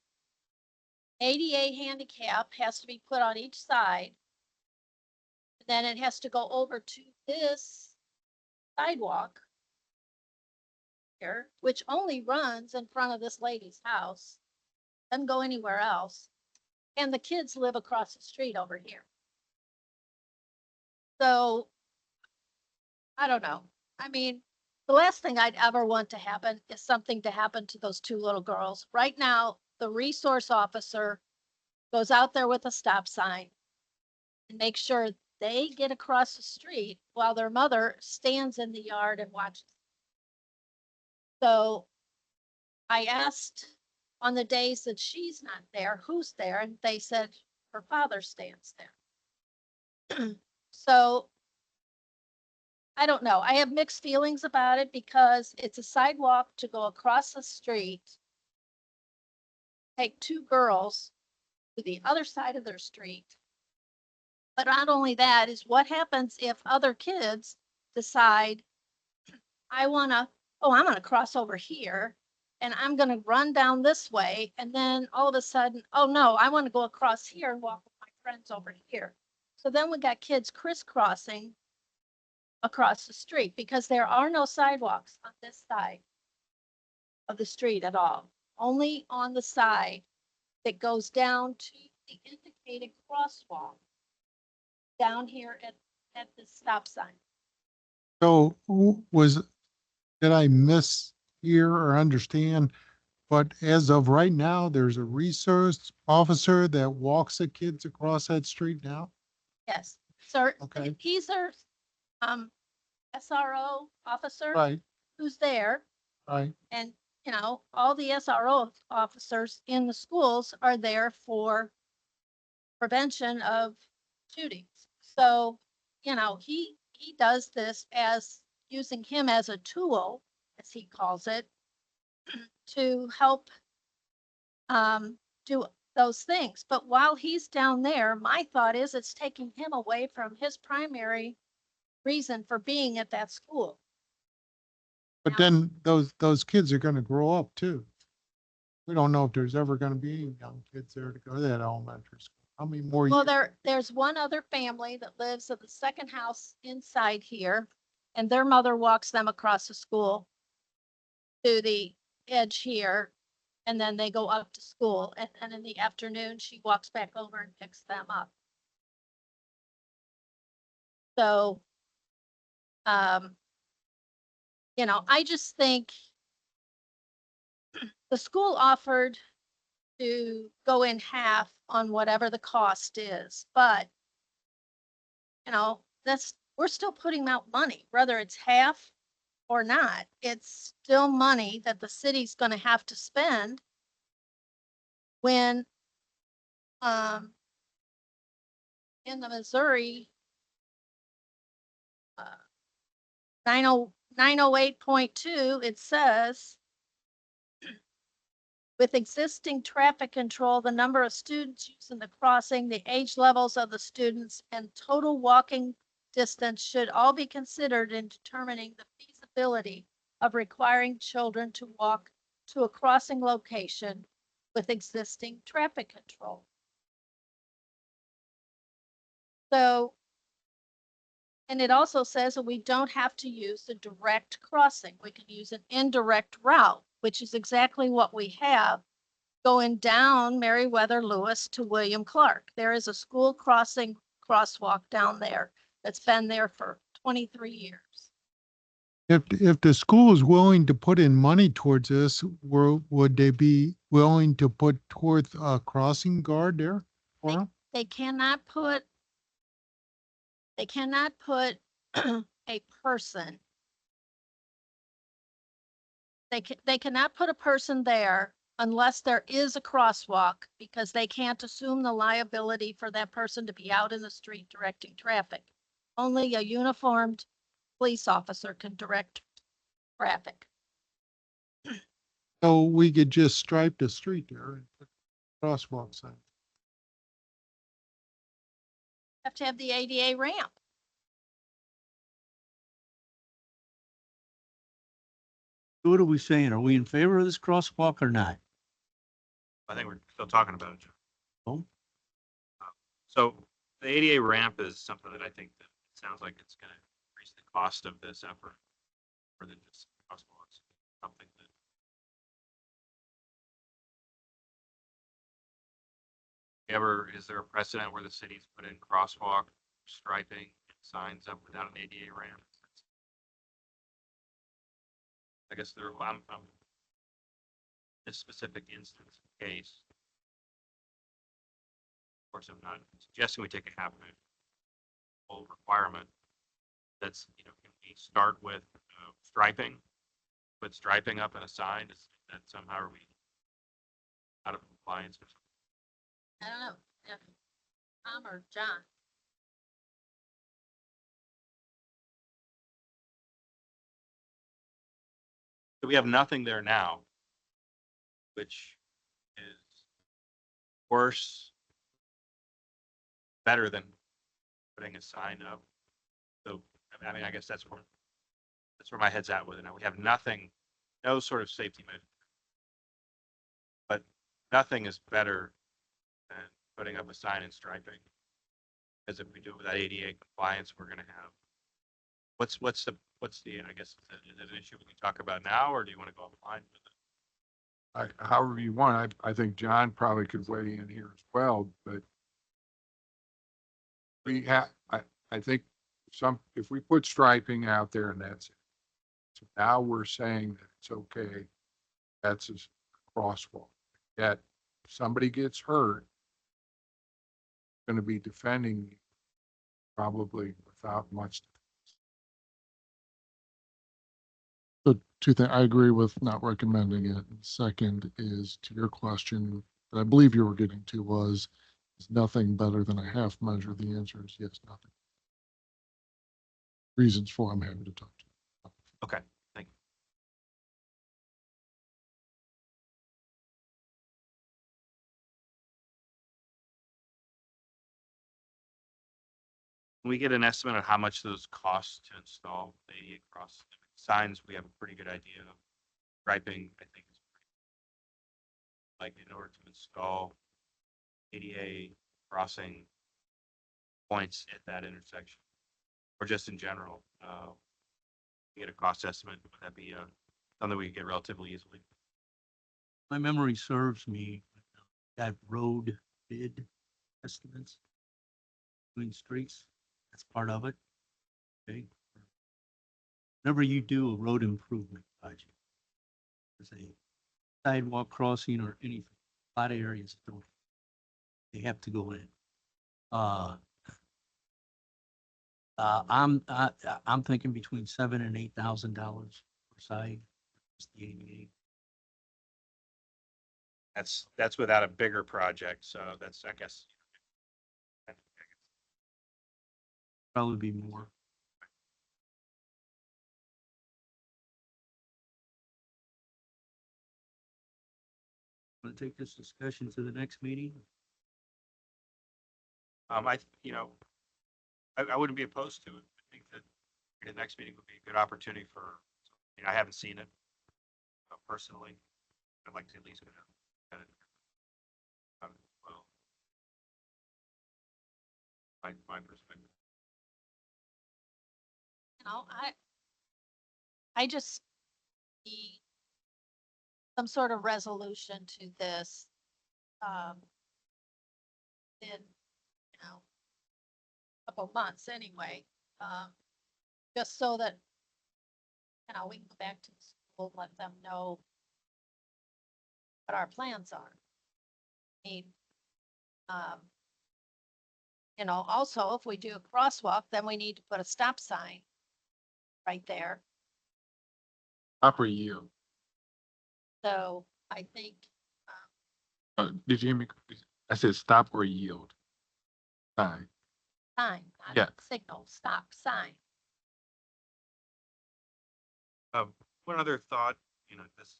Speaker 7: ADA handicap has to be put on each side. Then it has to go over to this sidewalk here, which only runs in front of this lady's house, doesn't go anywhere else. And the kids live across the street over here. So I don't know. I mean, the last thing I'd ever want to happen is something to happen to those two little girls. Right now, the resource officer goes out there with a stop sign and makes sure they get across the street while their mother stands in the yard and watches. So I asked on the days that she's not there, who's there? And they said her father stands there. So I don't know. I have mixed feelings about it because it's a sidewalk to go across the street. Take two girls to the other side of their street. But not only that is what happens if other kids decide, I'm gonna cross over here and I'm gonna run down this way. And then all of a sudden, oh no, I want to go across here and walk with my friends over here. So then we got kids crisscrossing across the street because there are no sidewalks on this side of the street at all. Only on the side that goes down to the indicated crosswalk down here at the stop sign.
Speaker 4: So did I miss here or understand? But as of right now, there's a resource officer that walks the kids across that street now?
Speaker 7: Yes, sir.
Speaker 4: Okay.
Speaker 7: He's our SRO officer
Speaker 4: Right,
Speaker 7: who's there.
Speaker 4: right.
Speaker 7: And, you know, all the SRO officers in the schools are there for prevention of shootings. So, you know, he does this as using him as a tool, as he calls it, to help do those things. But while he's down there, my thought is it's taking him away from his primary reason for being at that school.
Speaker 4: But then those kids are gonna grow up too. We don't know if there's ever gonna be any young kids there to go to that elementary school. How many more
Speaker 7: Well,
Speaker 4: years?
Speaker 7: there's one other family that lives at the second house inside here, and their mother walks them across the school to the edge here, and then they go up to school, and then in the afternoon, she walks back over and picks them up. So, you know, I just think the school offered to go in half on whatever the cost is, but you know, we're still putting out money, whether it's half or not. It's still money that the city's going to have to spend when, in the Missouri, 908.2, it says, with existing traffic control, the number of students using the crossing, the age levels of the students, and total walking distance should all be considered in determining the feasibility of requiring children to walk to a crossing location with existing traffic control. So, and it also says that we don't have to use the direct crossing. We can use an indirect route, which is exactly what we have going down Meriwether Lewis to William Clark. There is a school crossing crosswalk down there that's been there for 23 years.
Speaker 4: If the school is willing to put in money towards this, would they be willing to put towards a crossing guard there? for 'em?
Speaker 7: They cannot put a person. They cannot put a person there unless there is a crosswalk, because they can't assume the liability for that person to be out in the street directing traffic. Only a uniformed police officer can direct traffic.
Speaker 4: So we could just stripe the street there and put crosswalk sign.
Speaker 7: Have to have the ADA ramp.
Speaker 1: What are we saying? Are we in favor of this crosswalk or not?
Speaker 6: I think we're still talking about it. John.
Speaker 1: Oh.
Speaker 6: So the ADA ramp is something that I think that it sounds like it's gonna increase the cost of this effort more than just crosswalks. Something that is there a precedent where the city's put in crosswalk striping signs up without an ADA ramp? I guess I'm this specific instance case. Of course, I'm not suggesting we take a half minute full requirement. That's, can we start with striping? Put striping up in a sign, is that somehow are we out of compliance or something?
Speaker 7: I don't know if Tom or John.
Speaker 6: So we have nothing there now, which is worse, better than putting a sign up. So, I mean, I guess that's where my head's at with it. Now we have nothing, no sort of safety measure. But nothing is better than putting up a sign and striping. Because if we do it without ADA compliance, we're gonna have, what's the, I guess, is it an issue we can talk about now, or do you want to go offline with it?
Speaker 9: However you want. I think John probably could weigh in here as well, but I think if we put striping out there and that's it. So now we're saying that it's okay. That's a crosswalk. Yet if somebody gets hurt, going to be defending probably without much.
Speaker 5: So two things, I agree with not recommending it. And second is to your question that I believe you were getting to was, is nothing better than a half measure? The answer is yes, nothing. Reasons for I'm happy to talk to you.
Speaker 6: Okay, thank you. Can we get an estimate of how much those cost to install the ADA cross signs? We have a pretty good idea of. Striping, I think, is pretty, like, in order to install ADA crossing points at that intersection, or just in general, get a cost estimate. Would that be something we could get relatively easily?
Speaker 1: My memory serves me, that road bid estimates between streets, that's part of it. Okay. Whenever you do a road improvement project, there's a sidewalk crossing or anything, a lot of areas don't. They have to go in. I'm thinking between $7,000 and $8,000 per side. It's the ADA.
Speaker 6: That's without a bigger project, so that's, I guess.
Speaker 1: Probably be more. Want to take this discussion to the next meeting?
Speaker 6: I wouldn't be opposed to it. I think that the next meeting would be a good opportunity for, I haven't seen it personally. I'd like to at least get it. Well, my perspective.
Speaker 7: I just need some sort of resolution to this. Then, couple months anyway. Just so that, we can go back to the school, let them know what our plans are. I mean, also if we do a crosswalk, then we need to put a stop sign right there.
Speaker 8: Stop or yield.
Speaker 7: So I think,
Speaker 8: Did you hear me? I said stop or yield. Sign.
Speaker 7: sign, not
Speaker 8: Yeah.
Speaker 7: signal, stop sign.
Speaker 6: One other thought, this.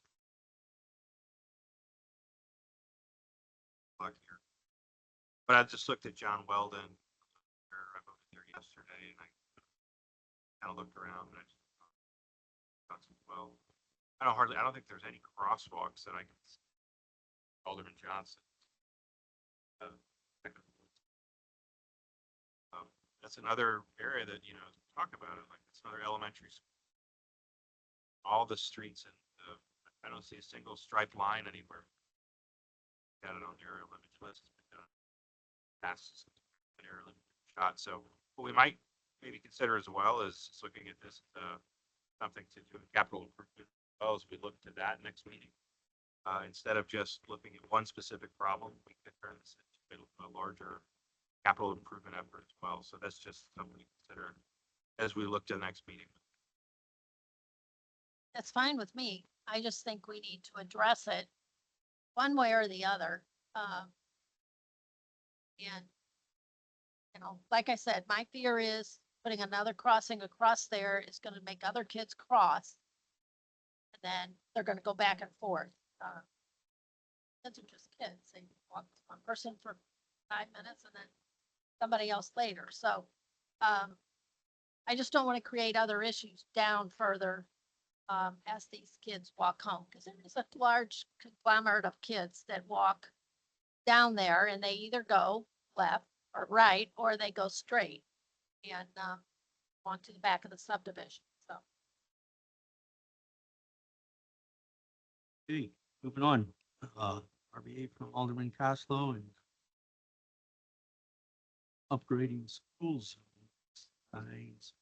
Speaker 6: Here. But I just looked at John Weldon, where I voted there yesterday, and I kind of looked around and I just thought, well, I don't think there's any crosswalks that I can see. Alderman Johnson. That's another area that, talk about it, like it's another elementary school. All the streets and I don't see a single striped line anywhere. Got it on the aerial image list. Passes an aerial image shot. So what we might maybe consider as well is looking at this, something to do with capital improvement as well as we look to that next meeting. Instead of just looking at one specific problem, we could turn this into a larger capital improvement effort as well. So that's just something to consider as we look to the next meeting.
Speaker 7: That's fine with me. I just think we need to address it one way or the other. And, like I said, my fear is putting another crossing across there is going to make other kids cross. And then they're going to go back and forth. Kids are just kids. They walk one person for 5 minutes and then somebody else later. So, I just don't want to create other issues down further as these kids walk home, because there is a large conglomerate of kids that walk down there and they either go left or right, or they go straight and on to the back of the subdivision. So
Speaker 1: Okay, moving on. RBA from Alderman Coslow and upgrading schools. Signs.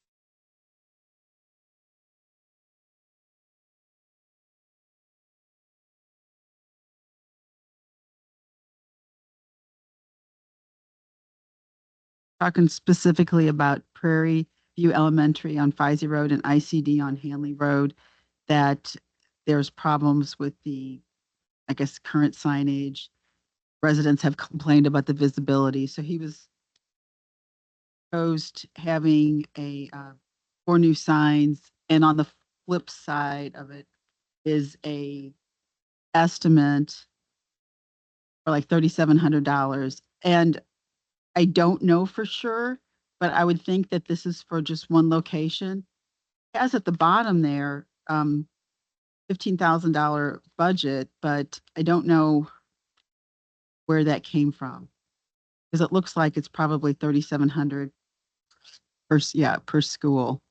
Speaker 3: Talking specifically about Prairie View Elementary on Fizey Road and ICD on Hanley Road, that there's problems with the, I guess, current signage. Residents have complained about the visibility, so he was proposed having 4 new signs, and on the flip side of it is a estimate for like $3,700. And I don't know for sure, but I would think that this is for just one location. It has at the bottom there, $15,000 budget, but I don't know where that came from. Because it looks like it's probably 3,700 per school.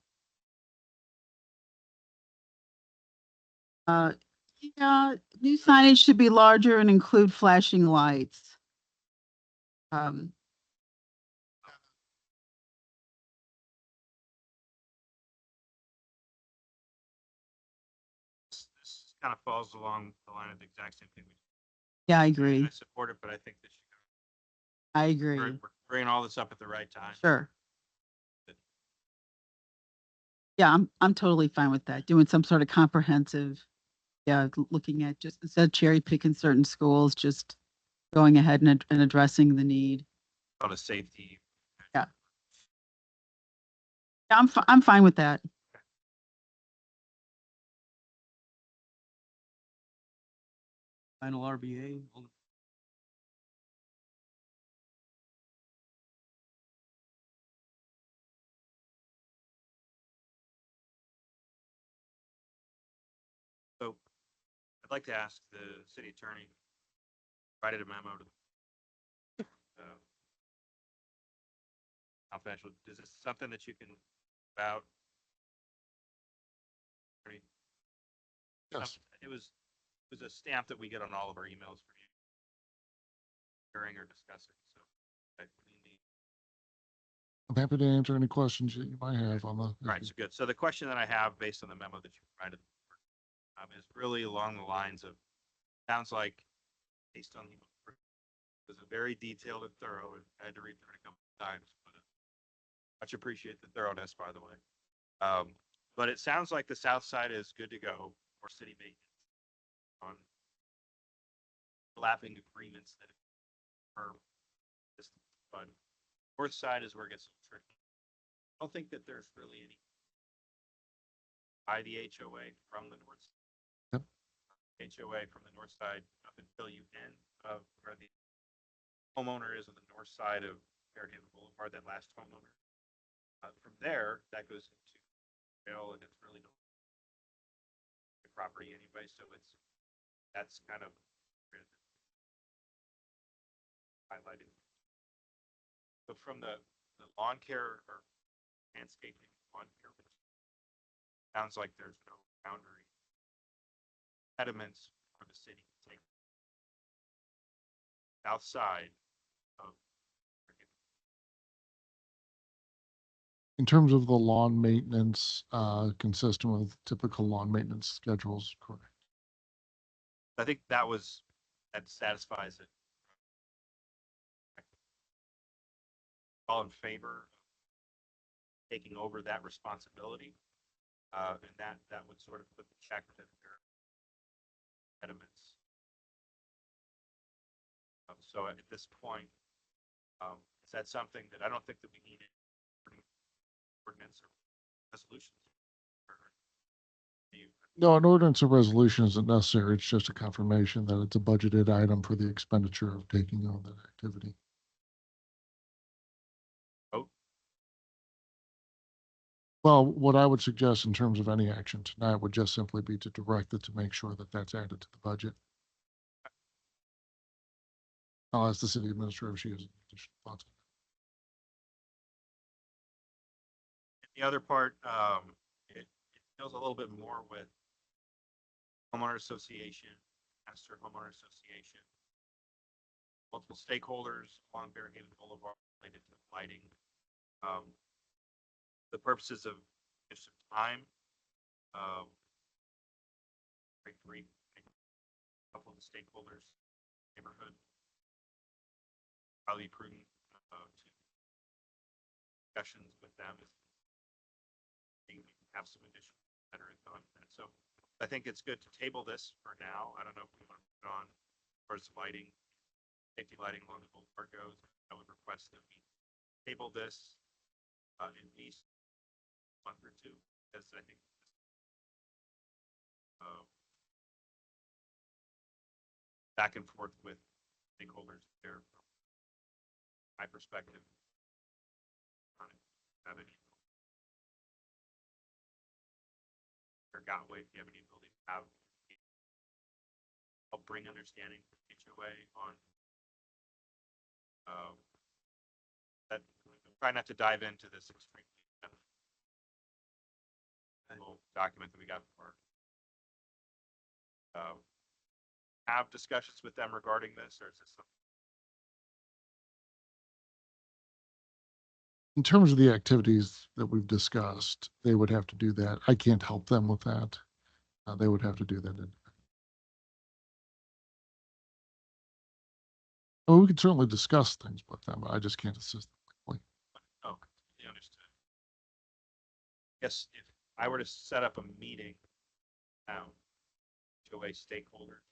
Speaker 3: Yeah, new signage should be larger and include flashing lights.
Speaker 6: This kind of falls along the line of the exact same thing.
Speaker 3: Yeah, I
Speaker 6: I
Speaker 3: agree.
Speaker 6: support it, but I think that
Speaker 3: I agree.
Speaker 6: we're bringing all this up at the right time.
Speaker 3: Sure. Yeah, I'm totally fine with that. Doing some sort of comprehensive, looking at just instead of cherry picking certain schools, just going ahead and addressing the need.
Speaker 6: A lot of safety.
Speaker 3: Yeah. I'm fine with that.
Speaker 1: Final RBA.
Speaker 6: So I'd like to ask the city attorney, provided a memo to confidential, is this something that you can about?
Speaker 5: Yes.
Speaker 6: It was a stamp that we get on all of our emails from you during or discussing, so.
Speaker 5: I'm happy to answer any questions that you might have on the.
Speaker 6: All right, so good. So the question that I have based on the memo that you provided is really along the lines of, sounds like based on the, it was a very detailed and thorough, and I had to read through it a couple of times, but much appreciate the thoroughness, by the way. But it sounds like the south side is good to go for city maintenance on lapping agreements that are, but north side is where it gets tricky. I don't think that there's really any by the HOA from the north.
Speaker 5: Yep.
Speaker 6: HOA from the north side up until you end of where the homeowner is on the north side of Fairhaven Boulevard, that last homeowner. From there, that goes into jail, and it's really no property anyway, so that's kind of highlighted. So from the lawn care or landscaping lawn care, sounds like there's no boundary impediments for the city to take outside of.
Speaker 5: In terms of the lawn maintenance, consistent with typical lawn maintenance schedules, correct?
Speaker 6: I think that satisfies it. All in favor of taking over that responsibility, and that would sort of put the check that there are impediments. So at this point, is that something that I don't think that we need ordinance or resolutions?
Speaker 5: No, an ordinance or resolution isn't necessary. It's just a confirmation that it's a budgeted item for the expenditure of taking on that activity.
Speaker 6: Oh,
Speaker 5: Well, what I would suggest in terms of any action tonight would just simply be to direct it to make sure that that's added to the budget. I'll ask the city administrator if she has any additional thoughts.
Speaker 6: the other part, it deals a little bit more with homeowner association, master homeowner association, multiple stakeholders along Fairhaven Boulevard related to lighting. The purposes of just some time, very brief, a couple of the stakeholders, neighborhood, probably prudent to discussions with them if they have some additional better info on that. So I think it's good to table this for now. I don't know if we want to put on as far as lighting, safety lighting along the boulevard goes. I would request that we table this at least a month or two, because I think back and forth with stakeholders there from my perspective. Have any or Gotway, if you have any ability to have help bring understanding to HOA on that. Try not to dive into this extremely little document that we got for have discussions with them regarding this, or is this something?
Speaker 5: In terms of the activities that we've discussed, they would have to do that. I can't help them with that. They would have to do that. Oh, we could certainly discuss things with them, but I just can't assist them.
Speaker 6: Oh, completely understood. Yes, if I were to set up a meeting now, HOA stakeholders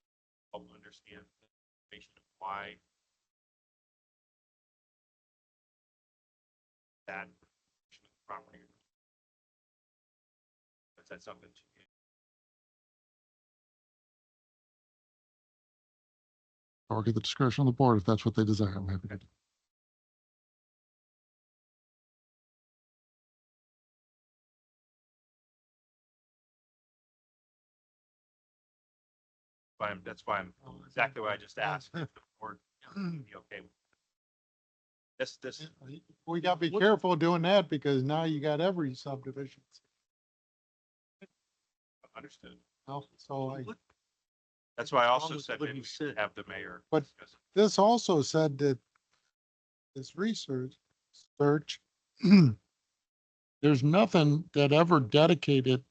Speaker 6: help understand the information of why that property. Is that something to you?
Speaker 5: Or get the discretion of the board if that's what they desire. I'm happy to do.
Speaker 6: That's why I'm exactly what I just asked. If the board, be okay with this.
Speaker 4: We gotta be careful doing that because now you got every subdivision.
Speaker 6: Understood.
Speaker 4: So
Speaker 6: That's why I also
Speaker 1: Almost
Speaker 6: said
Speaker 1: what
Speaker 6: maybe
Speaker 1: he
Speaker 6: we should
Speaker 1: said.
Speaker 6: have the mayor.
Speaker 4: But-
Speaker 6: discuss it.
Speaker 4: this also said that this research
Speaker 5: there's nothing that ever dedicated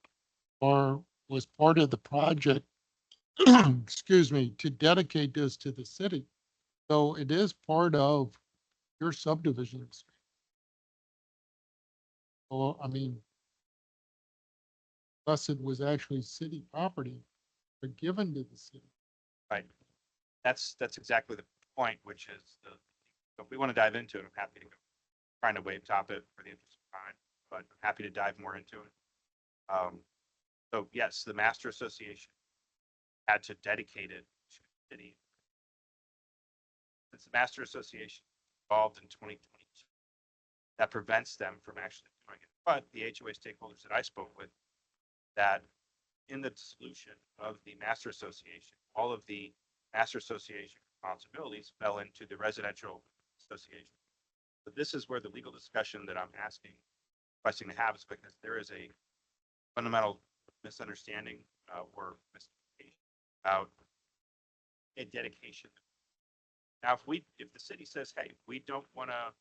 Speaker 5: or was part of the project, excuse me, to dedicate this to the city. So it is part of your subdivisions. Well, I mean, unless it was actually city property, but given to the city.
Speaker 6: Right. That's exactly the point, which is if we want to dive into it, I'm happy to go. Trying to wave top it for the interest of time, but I'm happy to dive more into it. So yes, the master association had to dedicate it to the city. Since the master association involved in 2022, that prevents them from actually doing it. But the HOA stakeholders that I spoke with, that in the dissolution of the master association, all of the master association responsibilities fell into the residential association. But this is where the legal discussion that I'm requesting to have is because there is a fundamental misunderstanding or miscommunication about a dedication. Now, if the city says, hey, we don't want to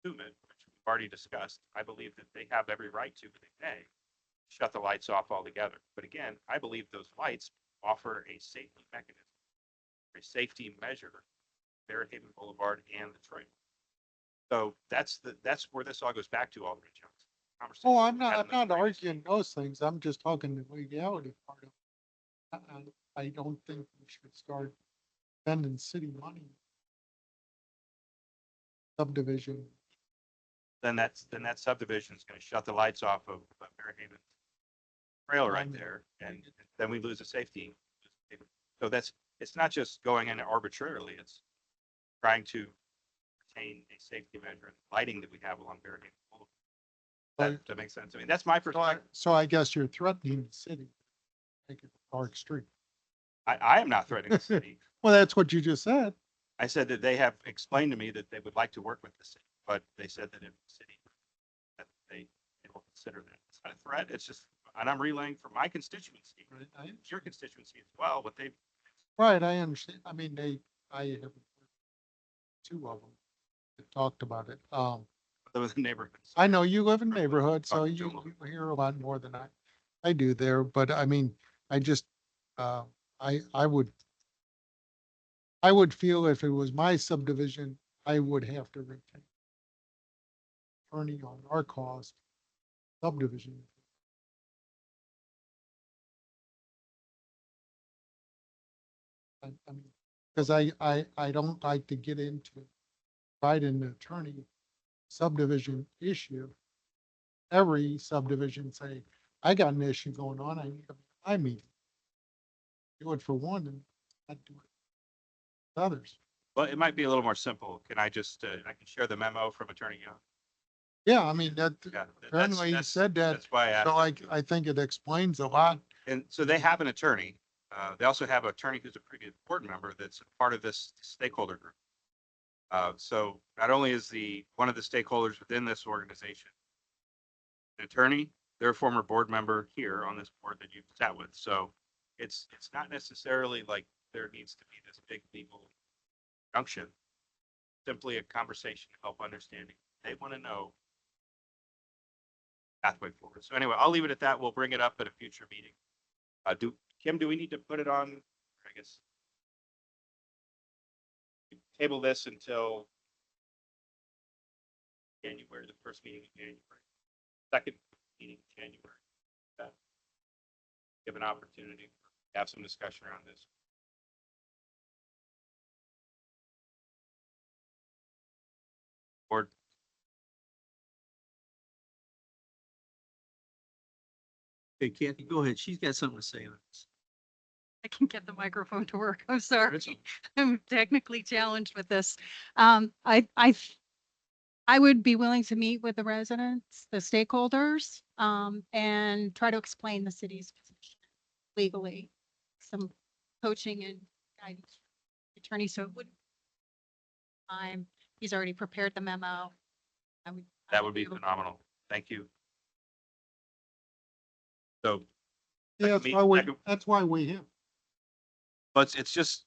Speaker 6: assume it, which we've already discussed, I believe that they have every right to, but they may shut the lights off altogether. But again, I believe those lights offer a safety mechanism, a safety measure, Fairhaven Boulevard and the trail. So that's where this all goes back to, Alderman Jones.
Speaker 4: Oh, I'm not arguing those things. I'm just talking the legality part of it. I don't think we should start spending city money. Subdivision.
Speaker 6: Then that subdivision is going to shut the lights off of Fairhaven Trail right there, and then we lose a safety. So it's not just going in arbitrarily, it's trying to retain a safety measure and lighting that we have along Fairhaven Boulevard. That makes sense. I mean, that's my perspective.
Speaker 4: So I guess you're threatening the city. Make it a dark street.
Speaker 6: I am not threatening the city.
Speaker 4: Well, that's what you just said.
Speaker 6: I said that they have explained to me that they would like to work with the city, but they said that if the city, that they will consider that. It's not a threat. It's just, and I'm relaying for my constituency, your constituency as well, what they.
Speaker 4: Right, I understand. I mean, I have two of them that talked about it.
Speaker 6: The neighborhoods.
Speaker 4: I know you live in neighborhoods, so
Speaker 6: Talking to
Speaker 4: you
Speaker 6: them.
Speaker 4: hear a lot more than I do there, but I mean, I just, I would feel if it was my subdivision, I would have to retain attorney on our cost subdivision. I mean, because I don't like to get into fight an attorney subdivision issue. Every subdivision say, I got an issue going on, I need a meeting. Do it for one and not do it for others.
Speaker 6: Well, it might be a little more simple. Can I just, I can share the memo from Attorney Young?
Speaker 4: Yeah, I mean, that,
Speaker 6: Yeah,
Speaker 4: apparently he said that,
Speaker 6: That's why I asked.
Speaker 4: so I think it explains a lot.
Speaker 6: And so they have an attorney. They also have an attorney who's a previous board member that's part of this stakeholder group. So not only is one of the stakeholders within this organization an attorney, they're a former board member here on this board that you've sat with. So it's not necessarily like there needs to be this big legal junction. Simply a conversation to help understanding. They want to know pathway forward. So anyway, I'll leave it at that. We'll bring it up at a future meeting. Kim, do we need to put it on, I guess, table this until January, the first meeting in January, second meeting in January. Give an opportunity to have some discussion around this. Board.
Speaker 1: Okay, Kathy, go ahead. She's got something to say on this.
Speaker 2: I can get the microphone to work. I'm sorry.
Speaker 1: That's all.
Speaker 2: I'm technically challenged with this. I would be willing to meet with the residents, the stakeholders, and try to explain the city's position legally. Some coaching and guidance from the attorney, so it would. He's already prepared the memo.
Speaker 6: That would be phenomenal. Thank you. So.
Speaker 4: Yeah, that's why we have.
Speaker 6: But it's just,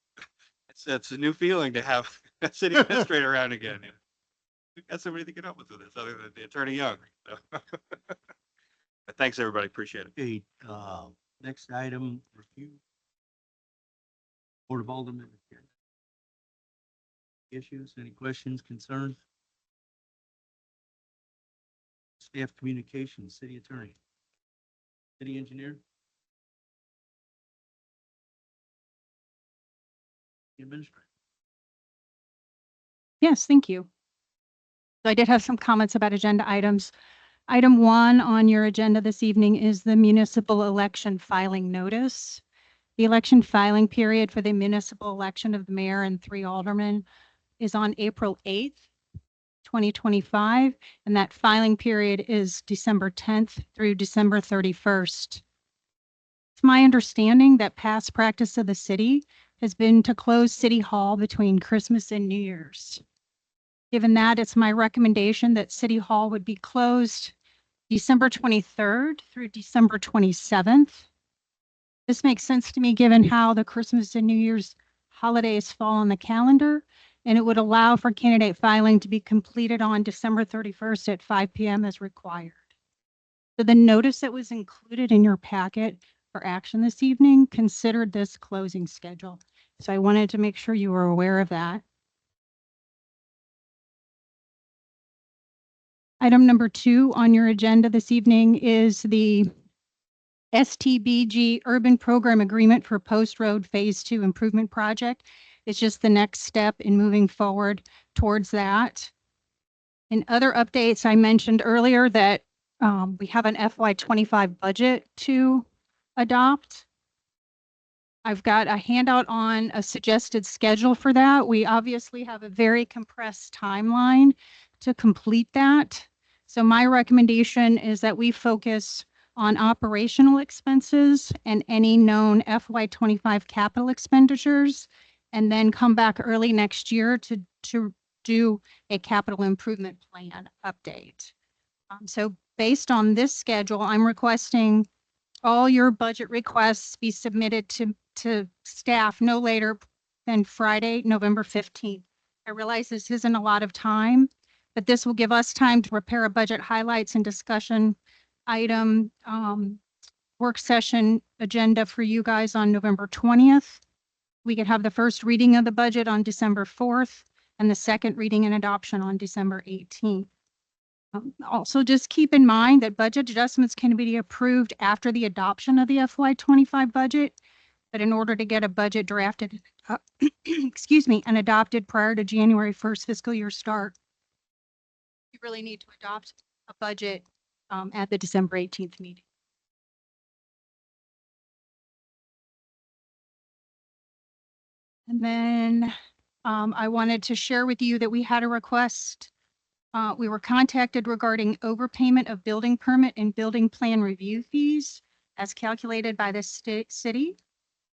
Speaker 6: it's a new feeling to have a city administrator around again. We've got somebody to get up with this other than the Attorney Young. So. But thanks, everybody. Appreciate it.
Speaker 1: Okay, next item, review. Board of Aldermen. Issues, any questions, concerns? Staff communications, city attorney. City engineer. Administrator.
Speaker 2: Yes, thank you. So I did have some comments about agenda items. Item 1 on your agenda this evening is the municipal election filing notice. The election filing period for the municipal election of the mayor and 3 aldermen is on April 8th, 2025, and that filing period is December 10th through December 31st. It's my understanding that past practice of the city has been to close City Hall between Christmas and New Year's. Given that, it's my recommendation that City Hall would be closed December 23rd through December 27th. This makes sense to me given how the Christmas and New Year's holidays fall on the calendar, and it would allow for candidate filing to be completed on December 31st at 5 p.m. as required. So the notice that was included in your packet for action this evening considered this closing schedule. So I wanted to make sure you were aware of that. Item number 2 on your agenda this evening is the STBG Urban Program Agreement for Post Road Phase 2 Improvement Project. It's just the next step in moving forward towards that. In other updates, I mentioned earlier that we have an FY25 budget to adopt. I've got a handout on a suggested schedule for that. We obviously have a very compressed timeline to complete that. So my recommendation is that we focus on operational expenses and any known FY25 capital expenditures, and then come back early next year to do a capital improvement plan update. So based on this schedule, I'm requesting all your budget requests be submitted to staff no later than Friday, November 15th. I realize this isn't a lot of time, but this will give us time to prepare a budget highlights and discussion item work session agenda for you guys on November 20th. We could have the first reading of the budget on December 4th and the second reading and adoption on December 18th. Also, just keep in mind that budget adjustments can be approved after the adoption of the FY25 budget, but in order to get a budget drafted, excuse me, and adopted prior to January 1st fiscal year start, you really need to adopt a budget at the December 18th meeting. And then I wanted to share with you that we had a request. We were contacted regarding overpayment of building permit and building plan review fees as calculated by the city.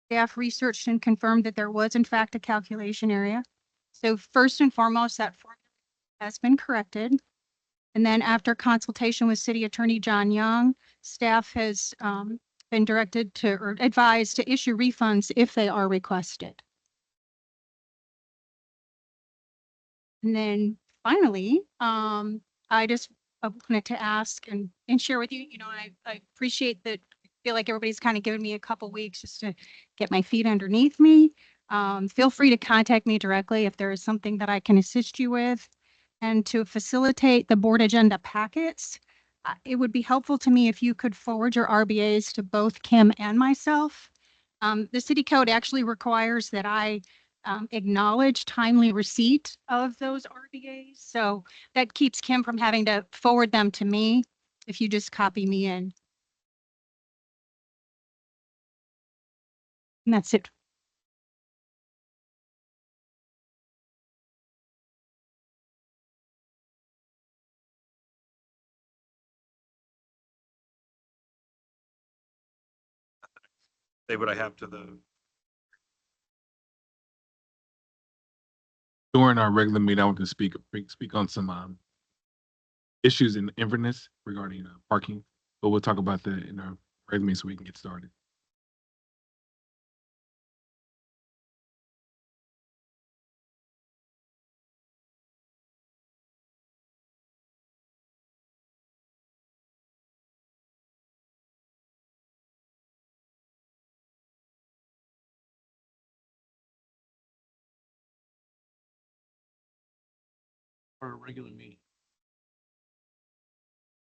Speaker 2: Staff researched and confirmed that there was in fact a calculation area. So first and foremost, that formula has been corrected. And then after consultation with City Attorney John Young, staff has been directed to or advised to issue refunds if they are requested. And then finally, I just wanted to ask and share with you, I appreciate that. I feel like everybody's kind of given me a couple weeks just to get my feet underneath me. Feel free to contact me directly if there is something that I can assist you with. And to facilitate the board agenda packets, it would be helpful to me if you could forward your RBAs to both Kim and myself. The city code actually requires that I acknowledge timely receipt of those RBAs. So that keeps Kim from having to forward them to me if you just copy me in. And that's it.
Speaker 6: Say what I have to the.
Speaker 8: During our regular meeting, I want to speak on some issues in Inverness regarding parking, but we'll talk about that in our regular meeting so we can get started.
Speaker 1: for a regular meeting.